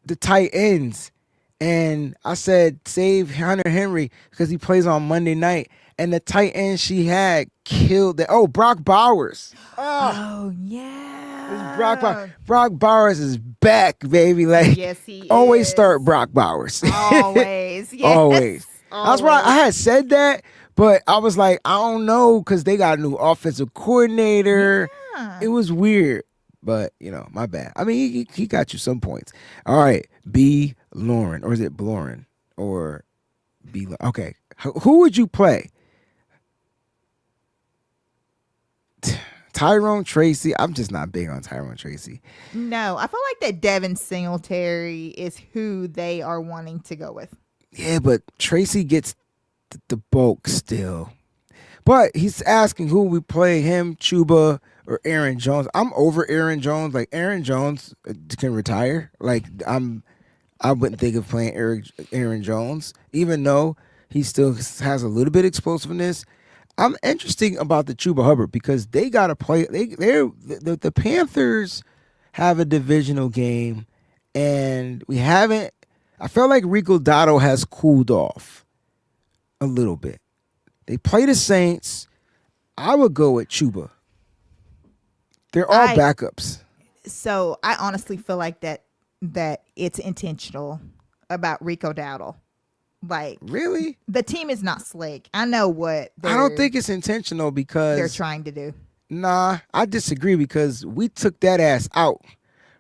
the tight ends. And I said, save Hunter Henry because he plays on Monday night. And the tight end she had killed it. Oh, Brock Bowers. Oh yeah. Brock Bowers is back, baby. Like, Yes, he always is. start Brock Bowers. Always. Yes. Always. That's why I had said that, but I was like, I don't know, because they got a new offensive coordinator. Yeah. It was weird, but my bad. I mean, he got you some points. All right, B. Lauren, or is it Blorin, or B? Okay, who would you play? Tyrone Tracy. I'm just not big on Tyrone Tracy. No, I feel like that Devin Singletary is who they are wanting to go with. Yeah, but Tracy gets the bulk still. But he's asking who we play, him, Chuba, or Aaron Jones. I'm over Aaron Jones. Like, Aaron Jones can retire. Like, I wouldn't think of playing Aaron Jones, even though he still has a little bit of explosiveness. I'm interested about the Chuba Hubbard because they got to play. The Panthers have a divisional game, and we haven't. I felt like Rico Dotto has cooled off a little bit. They play the Saints. I would go with Chuba. They're all backups. So I honestly feel like that it's intentional about Rico Dowdle. Like, Really? the team is not slick. I know what I don't think it's intentional because they're trying to do. Nah, I disagree because we took that ass out.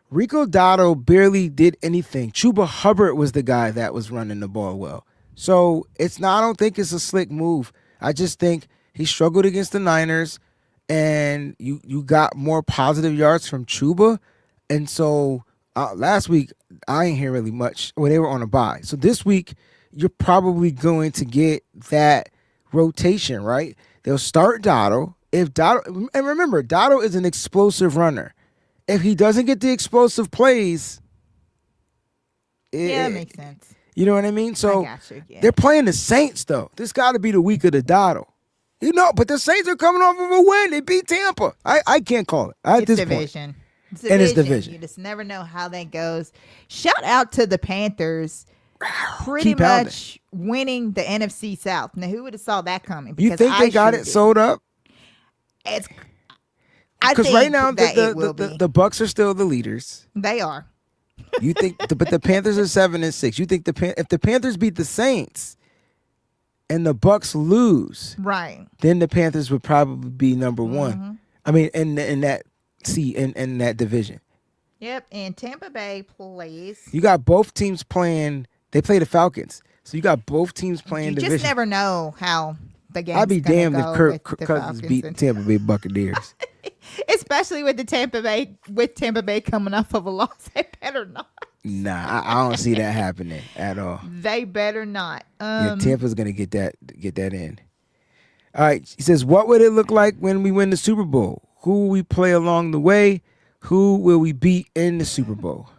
Rico Dotto barely did anything. Chuba Hubbard was the guy that was running the ball well. So I don't think it's a slick move. I just think he struggled against the Niners, and you got more positive yards from Chuba. And so last week, I ain't hear really much when they were on a bye. So this week, you're probably going to get that rotation, right? They'll start Dotto. And remember, Dotto is an explosive runner. If he doesn't get the explosive plays, Yeah, it makes sense. You know what I mean? So I got you, yeah. they're playing the Saints, though. This got to be the week of the Dotto. But the Saints are coming off of a win. They beat Tampa. I can't call it at this division. point. It's And it's division. You just never know how that goes. Shout out to the Panthers. Pretty Keep pounding. much winning the NFC South. Now, who would have saw that coming? You Because think they got sure it did. sold up? I Because think right now that it will be. the Bucks are still the leaders. They are. You think, but the Panthers are 7-6. You think if the Panthers beat the Saints and the Bucks lose, Right. then the Panthers would probably be number one. I mean, in that in that division. Yep. And Tampa Bay plays. You got both teams playing. They play the Falcons, so you got both teams playing You division. just never know how the game's I'd be gonna damned if go Kirk with the Cousins Falcons beat and- Tampa Bay Buccaneers. especially with Tampa Bay coming off of a loss. They better not. Nah, I don't see that happening at all. They better not. Yeah, Tampa's gonna get that in. All right, he says, what would it look like when we win the Super Bowl? Who will we play along the way? Who will we beat in the Super Bowl?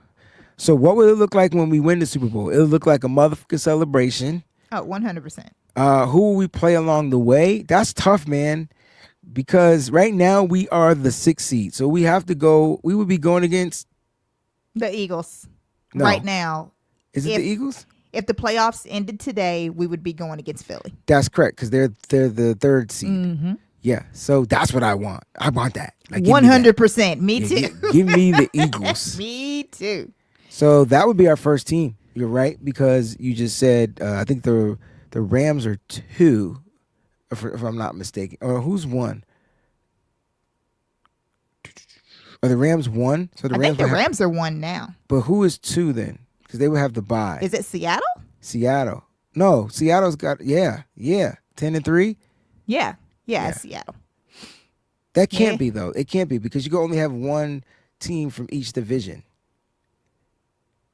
So what would it look like when we win the Super Bowl? It'll look like a motherfucking celebration. Oh, 100%. Who will we play along the way? That's tough, man. Because right now we are the 6th seed. So we have to go. We would be going against The Eagles. No. Right now. Is it the Eagles? If the playoffs ended today, we would be going against Philly. That's correct, because they're the 3rd seed. Mm-hmm. Yeah, so that's what I want. I want that. Like, give me that. 100%. Me too. Give me the Eagles. Me too. So that would be our first team. You're right, because you just said I think the Rams are 2, if I'm not mistaken. Or who's 1? Are the Rams 1? So I think the Rams are 1 now. But who is 2 then? Because they would have the bye. Is it Seattle? Seattle. No, Seattle's got 10-3. Yeah, Seattle. That can't be though. It can't be because you can only have 1 team from each division.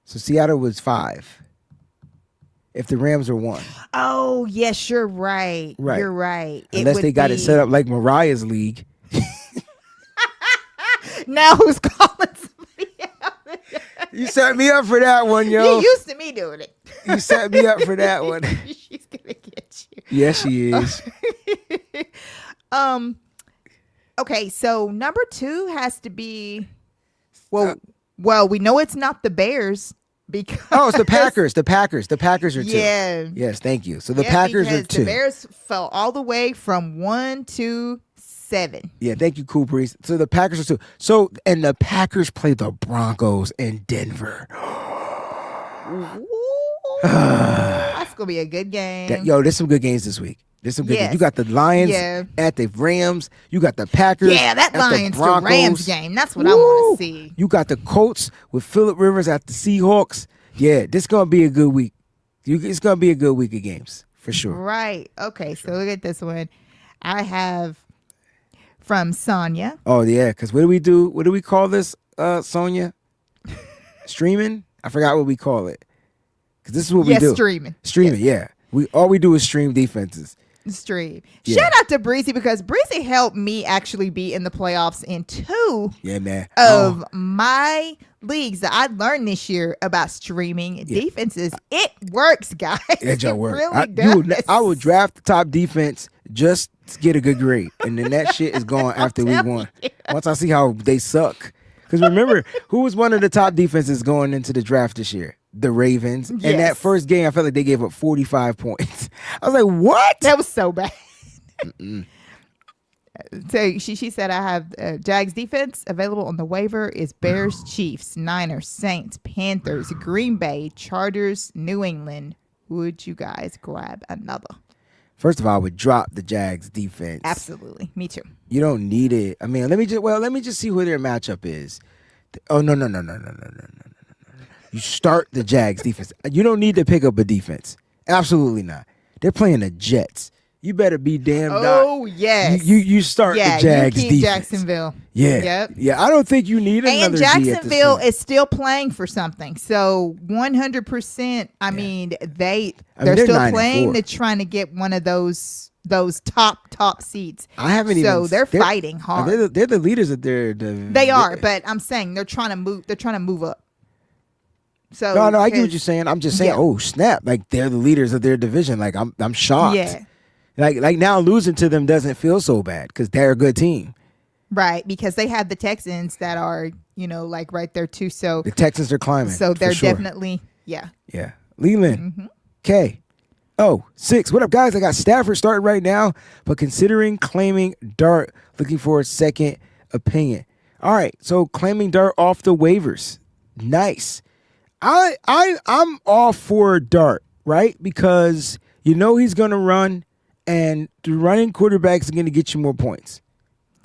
So Seattle was 5. If the Rams are 1. Oh, yes, you're right. Right. You're right. Unless they got it set up like Mariah's league. Now who's calling somebody out? You set me up for that one, yo. You used to me doing it. You set me up for that one. She's gonna get you. Yes, she is. Okay, so number 2 has to be well, we know it's not the Bears because it's the Packers. The Packers are 2. Yeah. Yes, thank you. So the Packers are 2. The Bears fell all the way from 1 to 7. Yeah, thank you, Cool Breeze. So the Packers are 2. So and the Packers play the Broncos in Denver. That's gonna be a good game. There's some good games this week. There's some good games. You got the Lions at the Rams. You got the Packers. Yeah, that at Lions the to Rams game. That's what I want to see. You got the Colts with Phillip Rivers at the Seahawks. Yeah, this is gonna be a good week. It's gonna be a good week of games for sure. Right. Okay. So look at this one. I have from Sonia. Oh yeah, because what do we do? What do we call this, Sonia? Streaming? I forgot what we call it. Because this is what we do. Streaming. Streaming. Yes. Yeah. All we do is stream defenses. Stream. Yeah. Shout out to Breezy because Breezy helped me actually be in the playoffs in 2 man. of my leagues that I learned this year about streaming defenses. It works, guys. It just works. Really does. I will draft the top defense just to get a good grade. And then that shit is gone after week 1. Once I see how they suck. Because remember, who was one of the top defenses going into the draft this year? The Ravens. Yes. And that first game, I felt like they gave up 45 points. I was like, what? That was so bad. So she said, I have Jags defense available on the waiver is Bears, Chiefs, Niners, Saints, Panthers, Green Bay, Chargers, New England. Would you guys grab another? First of all, I would drop the Jags defense. Absolutely. Me too. You don't need it. I mean, let me just see who their matchup is. Oh, no. You start the Jags defense. You don't need to pick up a defense. Absolutely not. They're playing the Jets. You better be damn. Yes. You start the Jags you keep defense. Jacksonville. Yeah. Yep. Yeah. I don't think you need another. And D at this Jacksonville point. is still playing for something. So 100%. I mean, they're still 9-4. playing. They're trying to get one of those top seats. I haven't even. So they're fighting hard. They're the leaders of their. They are, but I'm saying they're trying to move. They're trying to move up. So no, I get what you're saying. I'm just saying, oh snap! Like they're the leaders of their division. Like I'm shocked. Yeah. Like now losing to them doesn't feel so bad because they're a good team. Right, because they have the Texans that are like right there too. So the Texans are climbing. So they're for sure. definitely Yeah. Leland. K. 6. What up, guys? I got Stafford starting right now, but considering claiming Dart, looking for a second opinion. All right, so claiming Dart off the waivers. Nice. I'm all for Dart, right? Because he's gonna run, and the running quarterback is gonna get you more points.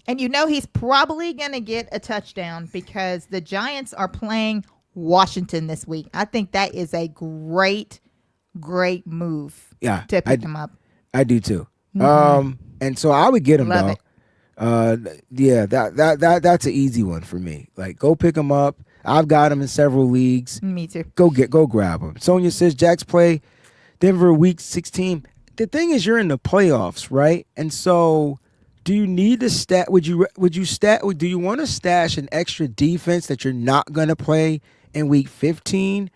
And he's probably gonna get a touchdown because the Giants are playing Washington this week. I think that is a great move. Yeah, to pick him up. I do too. And so I would get him, Love dog. it. Yeah, that's an easy one for me. Like, go pick him up. I've got him in several leagues. Me too. Go grab him. Sonia says Jax play Denver week 16. The thing is, you're in the playoffs, right? And so, do you need to stat? Do you want to stash an extra defense that you're not gonna play in week 15?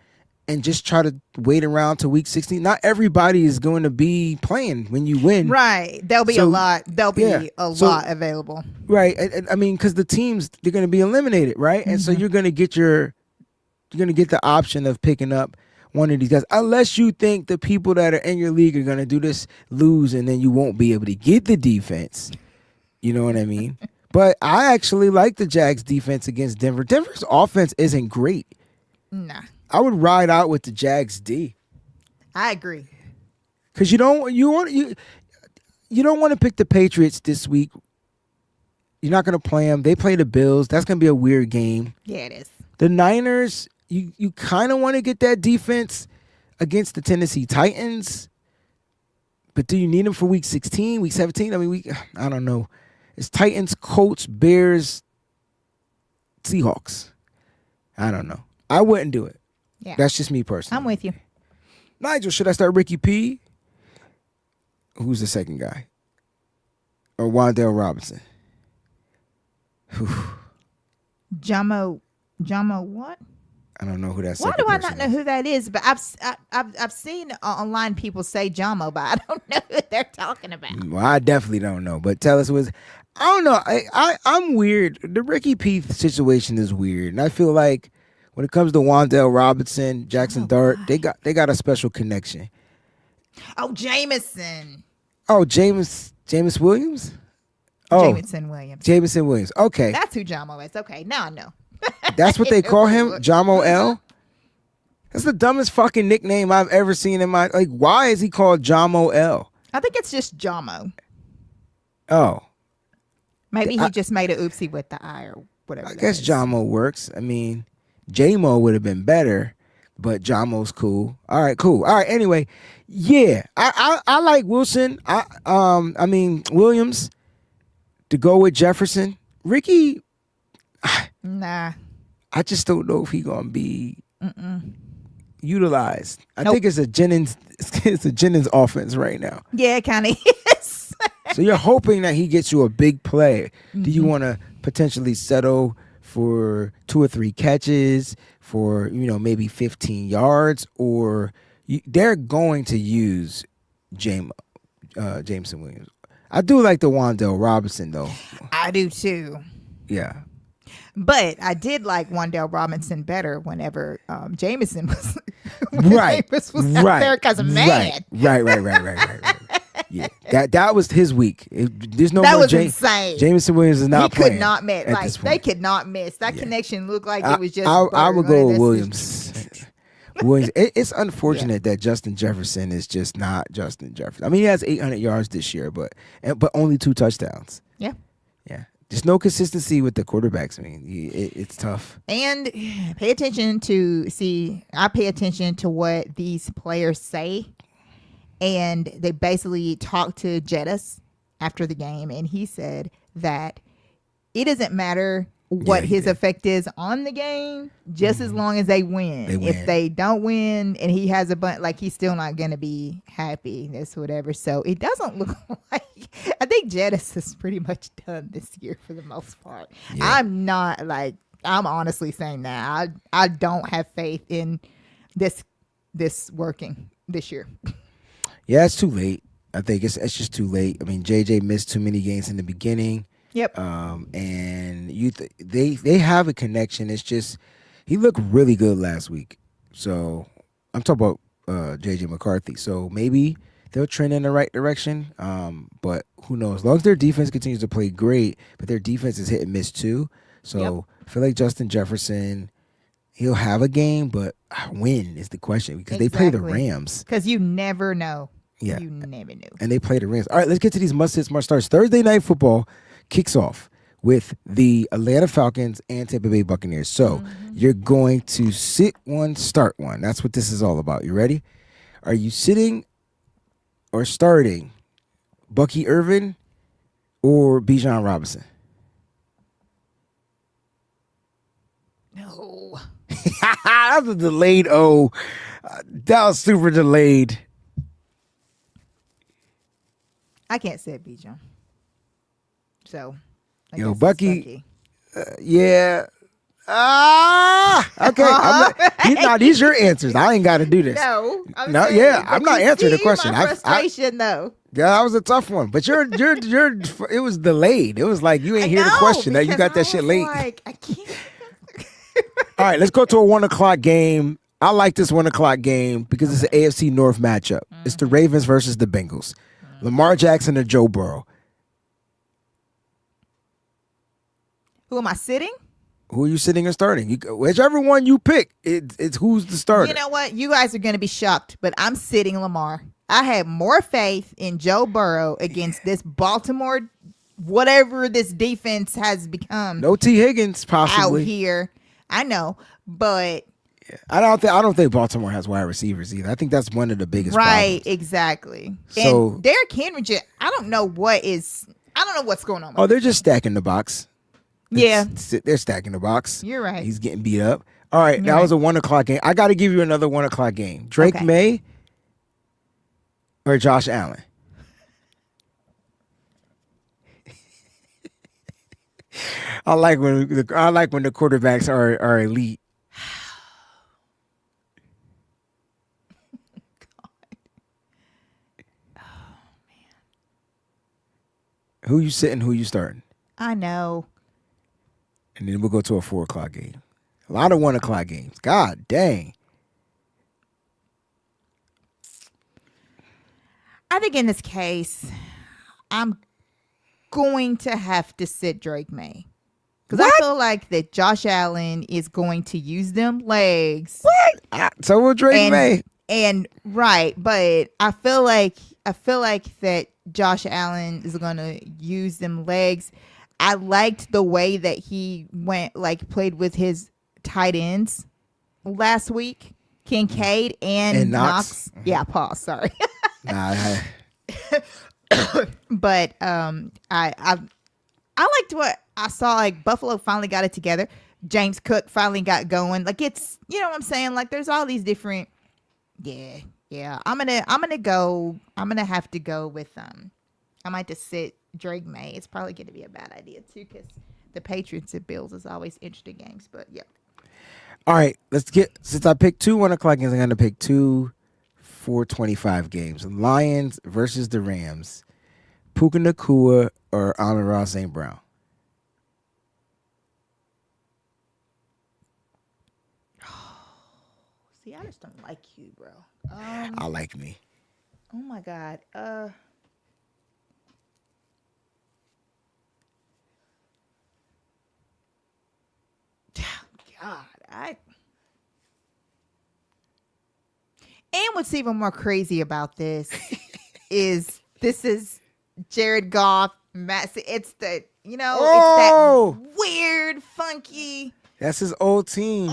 And just try to wait around to week 16. Not everybody is going to be playing when you win. Right. There'll be a lot. There'll be a lot available. Right. I mean, because the teams, they're going to be eliminated, right? And so you're going to get the option of picking up one of these guys, unless you think the people that are in your league are going to do this, lose, and then you won't be able to get the defense. You know what I mean? But I actually like the Jags defense against Denver. Denver's offense isn't great. Nah. I would ride out with the Jags D. I agree. Because you don't want to pick the Patriots this week. You're not going to play them. They play the Bills. That's going to be a weird game. Yeah, it is. The Niners, you kind of want to get that defense against the Tennessee Titans. But do you need them for week 16, week 17? I mean, I don't know. It's Titans, Colts, Bears, Seahawks. I don't know. I wouldn't do it. Yeah. That's just me personally. I'm with you. Nigel, should I start Ricky P? Who's the second guy? Or Wan'Dale Robinson? Jamo what? I don't know who that Why second do I person not know who that is? But I've seen online people say Jamo, but I don't know who they're talking about. Well, I definitely don't know. But tell us I don't know. I'm weird. The Ricky P situation is weird. And I feel like when it comes to Wan'Dale Robinson, Jackson Dart, they got a special connection. Oh, Jameson. Oh, James Williams? Oh, Jameson Williams. Jameson Williams. Okay. That's who Jamo is. Okay, now I know. That's what they call him? Jamo L? That's the dumbest fucking nickname I've ever seen in my... Like, why is he called Jamo L? I think it's just Jamo. Oh. Maybe he just made an oopsie with the I or whatever. I guess Jamo works. I mean, J-Mo would have been better, but Jamo's cool. All right, cool. All right, anyway. Yeah, I like Wilson. I mean, Williams to go with Jefferson. Ricky... Nah. I just don't know if he's gonna be utilized. I Nope. think it's a Jennings offense right now. Yeah, it kind of is. So you're hoping that he gets you a big play. Do you want to potentially settle for 2 or 3 catches for maybe 15 yards, or they're going to use Jameson Williams? I do like the Wan'Dale Robinson though. I do too. Yeah. But I did like Wan'Dale Robinson better whenever Jameson was Right. out there because of man. Right. Yeah, that was his week. There's no That more was insane. Jameson Williams is not He playing. could not miss. at Like this they point. could not miss. That connection looked like it was just. I would go with That's Williams. Williams. It's unfortunate that Justin Jefferson is just not Justin Jefferson. I mean, he has 800 yards this year, but only 2 touchdowns. Yeah. Yeah. There's no consistency with the quarterbacks. I mean, it's tough. And I pay attention to what these players say. And they basically talked to Jettis after the game, and he said that it doesn't matter what his effect is on the game, just as long as they win. If they don't win and he has a bunch, like, he's still not going to be happy. That's whatever. So it doesn't look like, I think Jettis is pretty much done this year for the most part. Yeah. I'm honestly saying that I don't have faith in this working this year. Yeah, it's too late. I think it's just too late. I mean, JJ missed too many games in the beginning. Yep. And they have a connection. It's just he looked really good last week. So I'm talking about JJ McCarthy. So maybe they'll trend in the right direction. But who knows? As long as their defense continues to play great, but their defense is hit and miss too. So I feel like Justin Jefferson, he'll have a game, but when is the question, because they play the Rams. Because you never know. Yeah. You never know. And they play the Rams. All right, let's get to these must-hits, must-starts. Thursday Night Football kicks off with the Atlanta Falcons and Tampa Bay Buccaneers. So you're going to sit one, start one. That's what this is all about. You ready? Are you sitting or starting Bucky Irvin or Bijan Robinson? No. That was a delayed O. That was super delayed. I can't say Bijan. So, I Yo, guess it's Bucky. Yeah. Okay. Now these your answers. I ain't got to do this. No. I'm No, saying, yeah, but I'm not you answering the see question. My frustration, though. Yeah, that was a tough one. But you're. It was delayed. It was like you ain't hear the question. That you got that shit late. Like, I can't. All right, let's go to a 1:00 game. I like this 1:00 game because it's an AFC North matchup. It's the Ravens versus the Bengals. Lamar Jackson or Joe Burrow. Who am I sitting? Who are you sitting and starting? Whichever one you pick, it's who's the starter. You know what? You guys are going to be shocked, but I'm sitting Lamar. I have more faith in Joe Burrow against this Baltimore, whatever this defense has become. No T. Higgins possibly out here. I know, but I don't think Baltimore has wide receivers either. I think that's one of the biggest right, problems. Exactly. So and Derrick Henry, I don't know what's going on. Oh, they're just stacking the box. Yeah, they're stacking the box. You're right. He's getting beat up. All right, that was a 1:00 game. I got to give you another 1:00 game. Drake May or Josh Allen. I like when the quarterbacks are elite. Oh man. Who you sitting? Who you starting? I know. And then we'll go to a 4:00 game. A lot of 1:00 games. God dang. I think in this case, I'm going to have to sit Drake May. Because I feel like that Josh Allen is going to use them legs. What? So will Drake May. And right, but I feel like that Josh Allen is going to use them legs. I liked the way that he played with his tight ends last week, Kincaid and Knox. Yeah, pause. Sorry. But I liked what I saw. Like Buffalo finally got it together. James Cook finally got going. Like it's, you know what I'm saying? Like there's all these different. Yeah. I'm gonna have to go with I might just sit Drake May. It's probably going to be a bad idea too because the Patriots and Bills is always interesting games. But yeah. All right, since I picked 2 1:00 games, I'm going to pick 2 4:25 games. Lions versus the Rams. Puka Nacua or Amon-Ra St. Brown. See, I just don't like you, bro. I like me. Oh my God. God, and what's even more crazy about this is Jared Goff, it's the it's that weird, funky. That's his old team.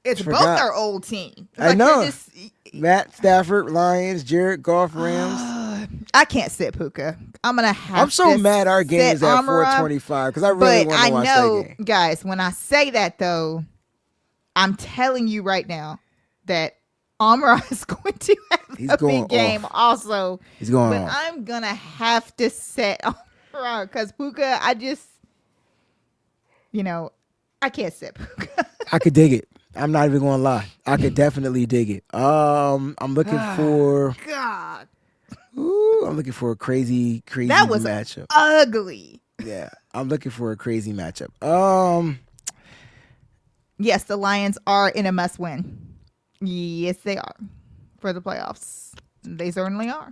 It's both our old team. I know. Matt Stafford, Lions, Jared Goff, Rams. I can't sit Puka. I'm so mad our game is at 4:25 because I really want to watch that game. Guys, when I say that though, I'm telling you right now that Amon-Ra is going to have a big game also. He's going But off. I'm going to have to set Amon-Ra because Puka, I can't sit Puka. I could dig it. I'm not even going to lie. I could definitely dig it. I'm looking for... God. I'm looking for a crazy that was matchup. Ugly. Yeah, I'm looking for a crazy matchup. Yes, the Lions are in a must-win. Yes, they are for the playoffs. They certainly are.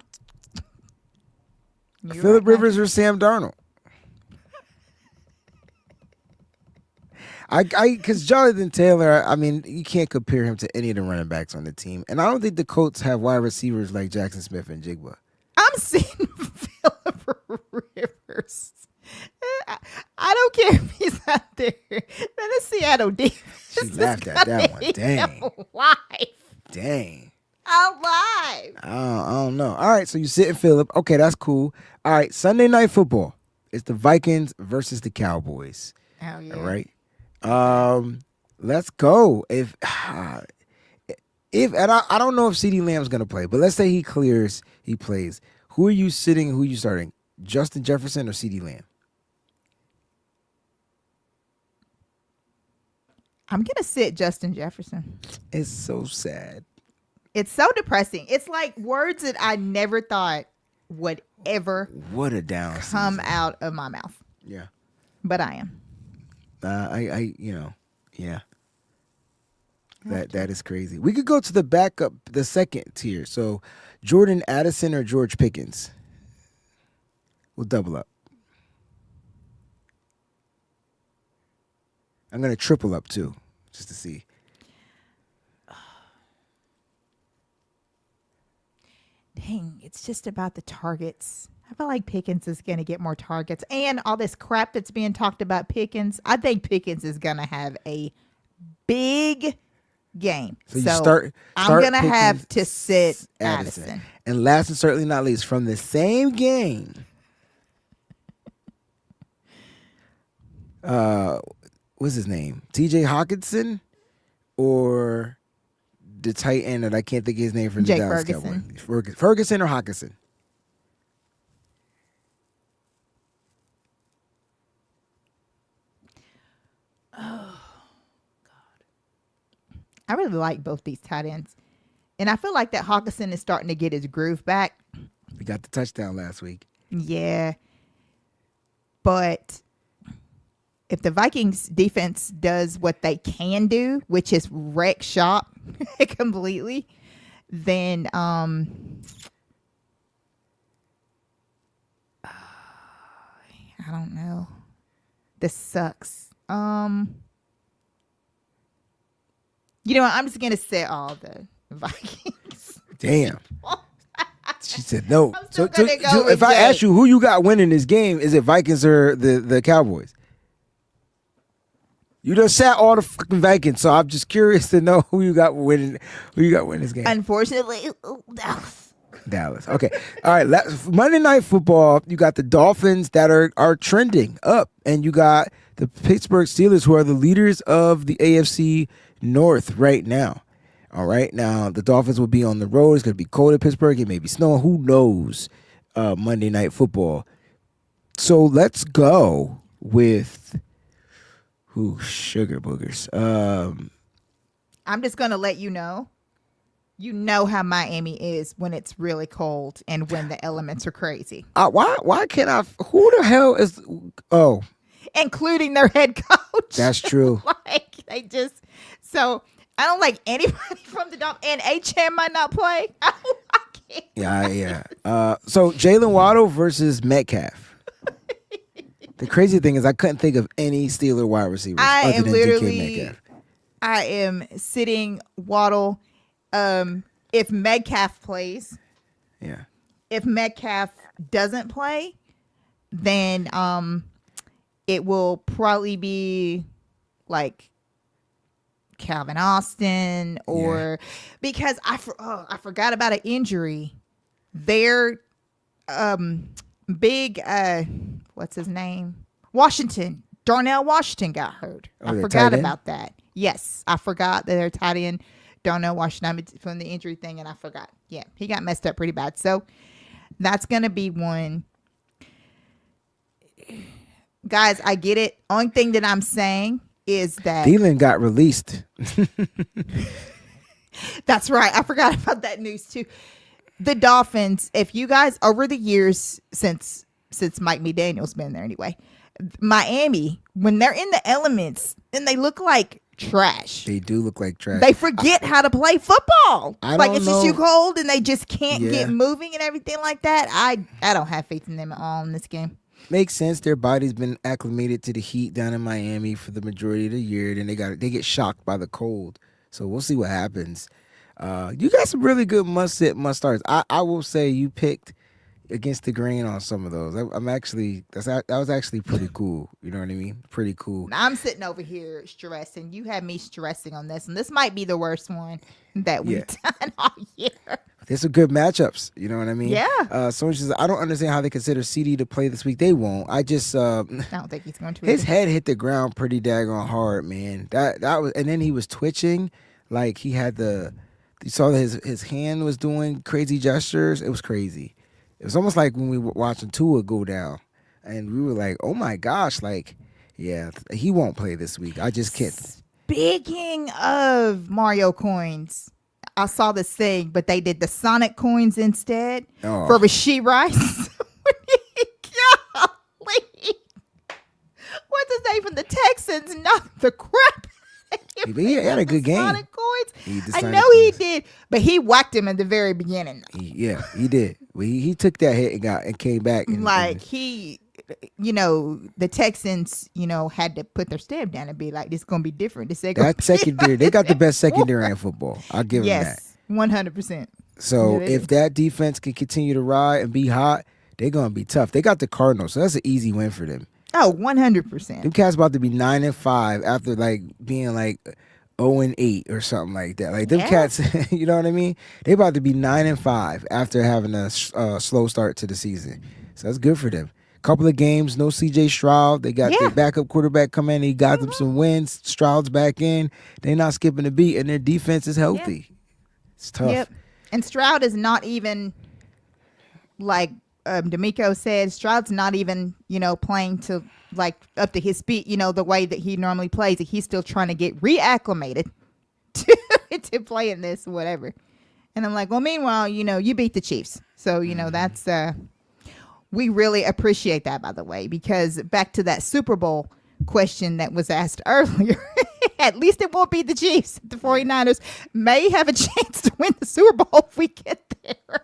Phillip Rivers or Sam Darnold? Because Jonathan Taylor, I mean, you can't compare him to any of the running backs on the team. And I don't think the Colts have wide receivers like Jackson Smith and Jigba. I'm seeing Phillip Rivers. I don't care if he's out there. Man, the Seattle defense. She laughed at that one. Dang. Life. Dang. Out live. I don't know. All right, so you sitting Philip. Okay, that's cool. All right, Sunday Night Football. It's the Vikings versus the Cowboys. Oh yeah. All right. Let's go. If and I don't know if CeeDee Lamb's gonna play, but let's say he clears, he plays. Who are you sitting? Who are you starting? Justin Jefferson or CeeDee Lamb? I'm gonna sit Justin Jefferson. It's so sad. It's so depressing. It's like words that I never thought would ever What a down come season. out of my mouth. Yeah. But I am. Yeah. That is crazy. We could go to the backup, the second tier. So, Jordan Addison or George Pickens. We'll double up. I'm gonna triple up too, just to see. Dang, it's just about the targets. I feel like Pickens is going to get more targets. And all this crap that's being talked about Pickens, I think Pickens is going to have a big game. So you start I'm going to Pickens, have to sit Addison. And last and certainly not least, from the same game, what's his name? TJ Hawkinson or the tight end that I can't think of his name from the Jake Dallas Ferguson. Cowboys. Ferguson or Hawkinson? I really like both these tight ends. And I feel like that Hawkinson is starting to get his groove back. We got the touchdown last week. Yeah. But if the Vikings defense does what they can do, which is wreck shop completely, then I don't know. This sucks. You know what? I'm just gonna say all the Vikings. Damn. She said no. I'm still So gonna go with if I Jake. ask you who you got winning this game, is it Vikings or the Cowboys? You just sat all the fucking Vikings, so I'm just curious to know who you got winning. Who you got winning this game? Unfortunately, Dallas. Okay. All right. Monday Night Football. You got the Dolphins that are trending up, and you got the Pittsburgh Steelers, who are the leaders of the AFC North right now. All right. Now the Dolphins will be on the road. It's going to be cold in Pittsburgh. It may be snowing. Who knows? Monday Night Football. So let's go with sugar boogers. I'm just gonna let you know. You know how Miami is when it's really cold and when the elements are crazy, Why can't I? Who the hell is? Oh, including their head coach. that's true. Like they just. So I don't like anybody from the Dolphins. And HM might not play. I can't. Yeah. So Jalen Waddle versus Metcalf. The crazy thing is I couldn't think of any Steeler wide receivers I other am than literally. DK Metcalf. I am sitting Waddle. If Metcalf plays, Yeah. if Metcalf doesn't play, then it will probably be like Calvin Austin or because I forgot about an injury. Their big what's his name? Darnell Washington got hurt. Oh, I their forgot tight end? about that. Yes, I forgot that their tight end Darnell Washington from the injury thing, and I forgot. Yeah, he got messed up pretty bad. So that's gonna be one. Guys, I get it. Only thing that I'm saying is that Thielen got released. that's right. I forgot about that news too. The Dolphins, if you guys over the years since Mike McDaniel's been there anyway, Miami, when they're in the elements, then they look like trash. They do look like trash. They forget how to play football. I Like don't it's just know. too cold and they just can't Yeah. get moving and everything like that. I don't have faith in them at all in this game. Makes sense. Their body's been acclimated to the heat down in Miami for the majority of the year. Then they get shocked by the cold. So we'll see what happens. You got some really good must sit, must starts. I will say you picked against the grain on some of those. I'm actually that was actually pretty cool. You know what I mean? Pretty cool. I'm sitting over here stressing. You had me stressing on this, and this might be the worst one that we've done all year. There's some good matchups. You know what I mean? Yeah. Someone says, I don't understand how they consider CD to play this week. They won't. I just I don't think he's going to. his head hit the ground pretty daggone hard, man. That was, and then he was twitching, like he had you saw that his hand was doing crazy gestures. It was crazy. It was almost like when we were watching Tua go down, and we were like, oh my gosh, like, yeah, he won't play this week. I just can't. Speaking of Mario coins, I saw this thing, but they did the Sonic coins instead for Rashid Rice. Golly. What's his name from the Texans? Knocked the crap. He had a good game. Sonic coins. I Sonic know coins. he did, but he whacked him at the very beginning. He did. Well, he took that hit and came back. He, the Texans, had to put their stamp down and be like, "This is gonna be different." That secondary, they got the best secondary in football. I'll give them that. Yes, 100%. So if that defense can continue to ride and be hot, they're gonna be tough. They got the Cardinals, so that's an easy win for them. Oh, 100%. Them cats about to be 9-5 after like being like 0-8 or something like that. Like them cats, you know what I mean? They about to be 9-5 after having a slow start to the season. So that's good for them. Couple of games, no CJ Stroud. They got their backup quarterback come in. He got them some wins. Stroud's back in. They're not skipping a beat, and their defense is healthy. It's tough. Yep. And Stroud is not even like D'Amico said. Stroud's not even playing to like up to his speed. The way that he normally plays. He's still trying to get reacclimated to playing this whatever. And I'm like, well, meanwhile, you beat the Chiefs, so that's. We really appreciate that, by the way, because back to that Super Bowl question that was asked earlier, at least it won't be the Chiefs. The 49ers may have a chance to win the Super Bowl if we get there.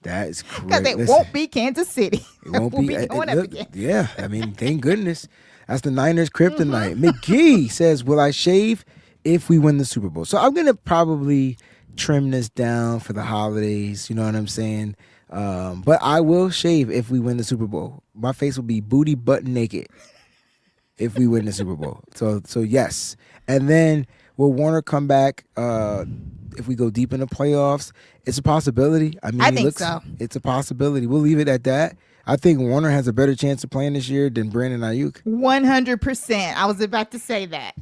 That is great. Because it won't be Kansas City. It won't be going up again. Yeah, I mean, thank goodness. That's the Niners kryptonite. McGee says, will I shave if we win the Super Bowl? So I'm going to probably trim this down for the holidays. You know what I'm saying? But I will shave if we win the Super Bowl. My face will be booty butt naked if we win the Super Bowl. So yes. And then will Warner come back if we go deep in the playoffs? It's a possibility. I mean, I think so. It's a possibility. We'll leave it at that. I think Warner has a better chance of playing this year than Brandon Ayuk. 100%. I was about to say that.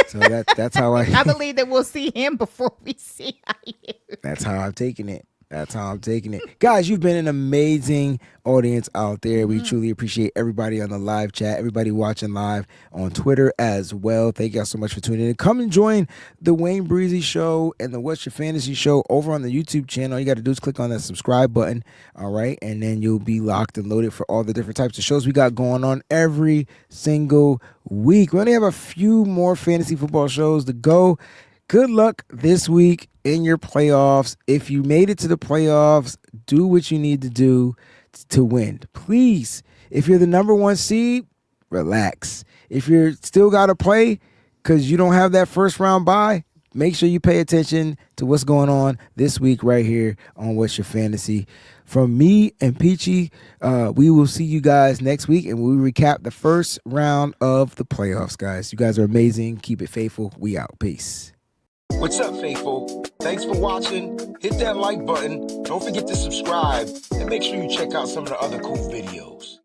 So that's how I believe that we'll see him before we see Ayuk. That's how I'm taking it. That's how I'm taking it. Guys, you've been an amazing audience out there. We truly appreciate everybody on the live chat, everybody watching live on Twitter as well. Thank y'all so much for tuning in. Come and join the Wayne Breezy Show and the What's Your Fantasy Show over on the YouTube channel. All you got to do is click on that subscribe button, all right? And then you'll be locked and loaded for all the different types of shows we got going on every single week. We only have a few more fantasy football shows to go. Good luck this week in your playoffs. If you made it to the playoffs, do what you need to do to win. Please, if you're the number one seed, relax. If you're still got to play because you don't have that first round bye, make sure you pay attention to what's going on this week right here on What's Your Fantasy. From me and Peachy, we will see you guys next week, and we'll recap the first round of the playoffs, guys. You guys are amazing. Keep it faithful. We out. Peace. What's up, faithful? Thanks for watching. Hit that like button. Don't forget to subscribe. And make sure you check out some of the other cool videos.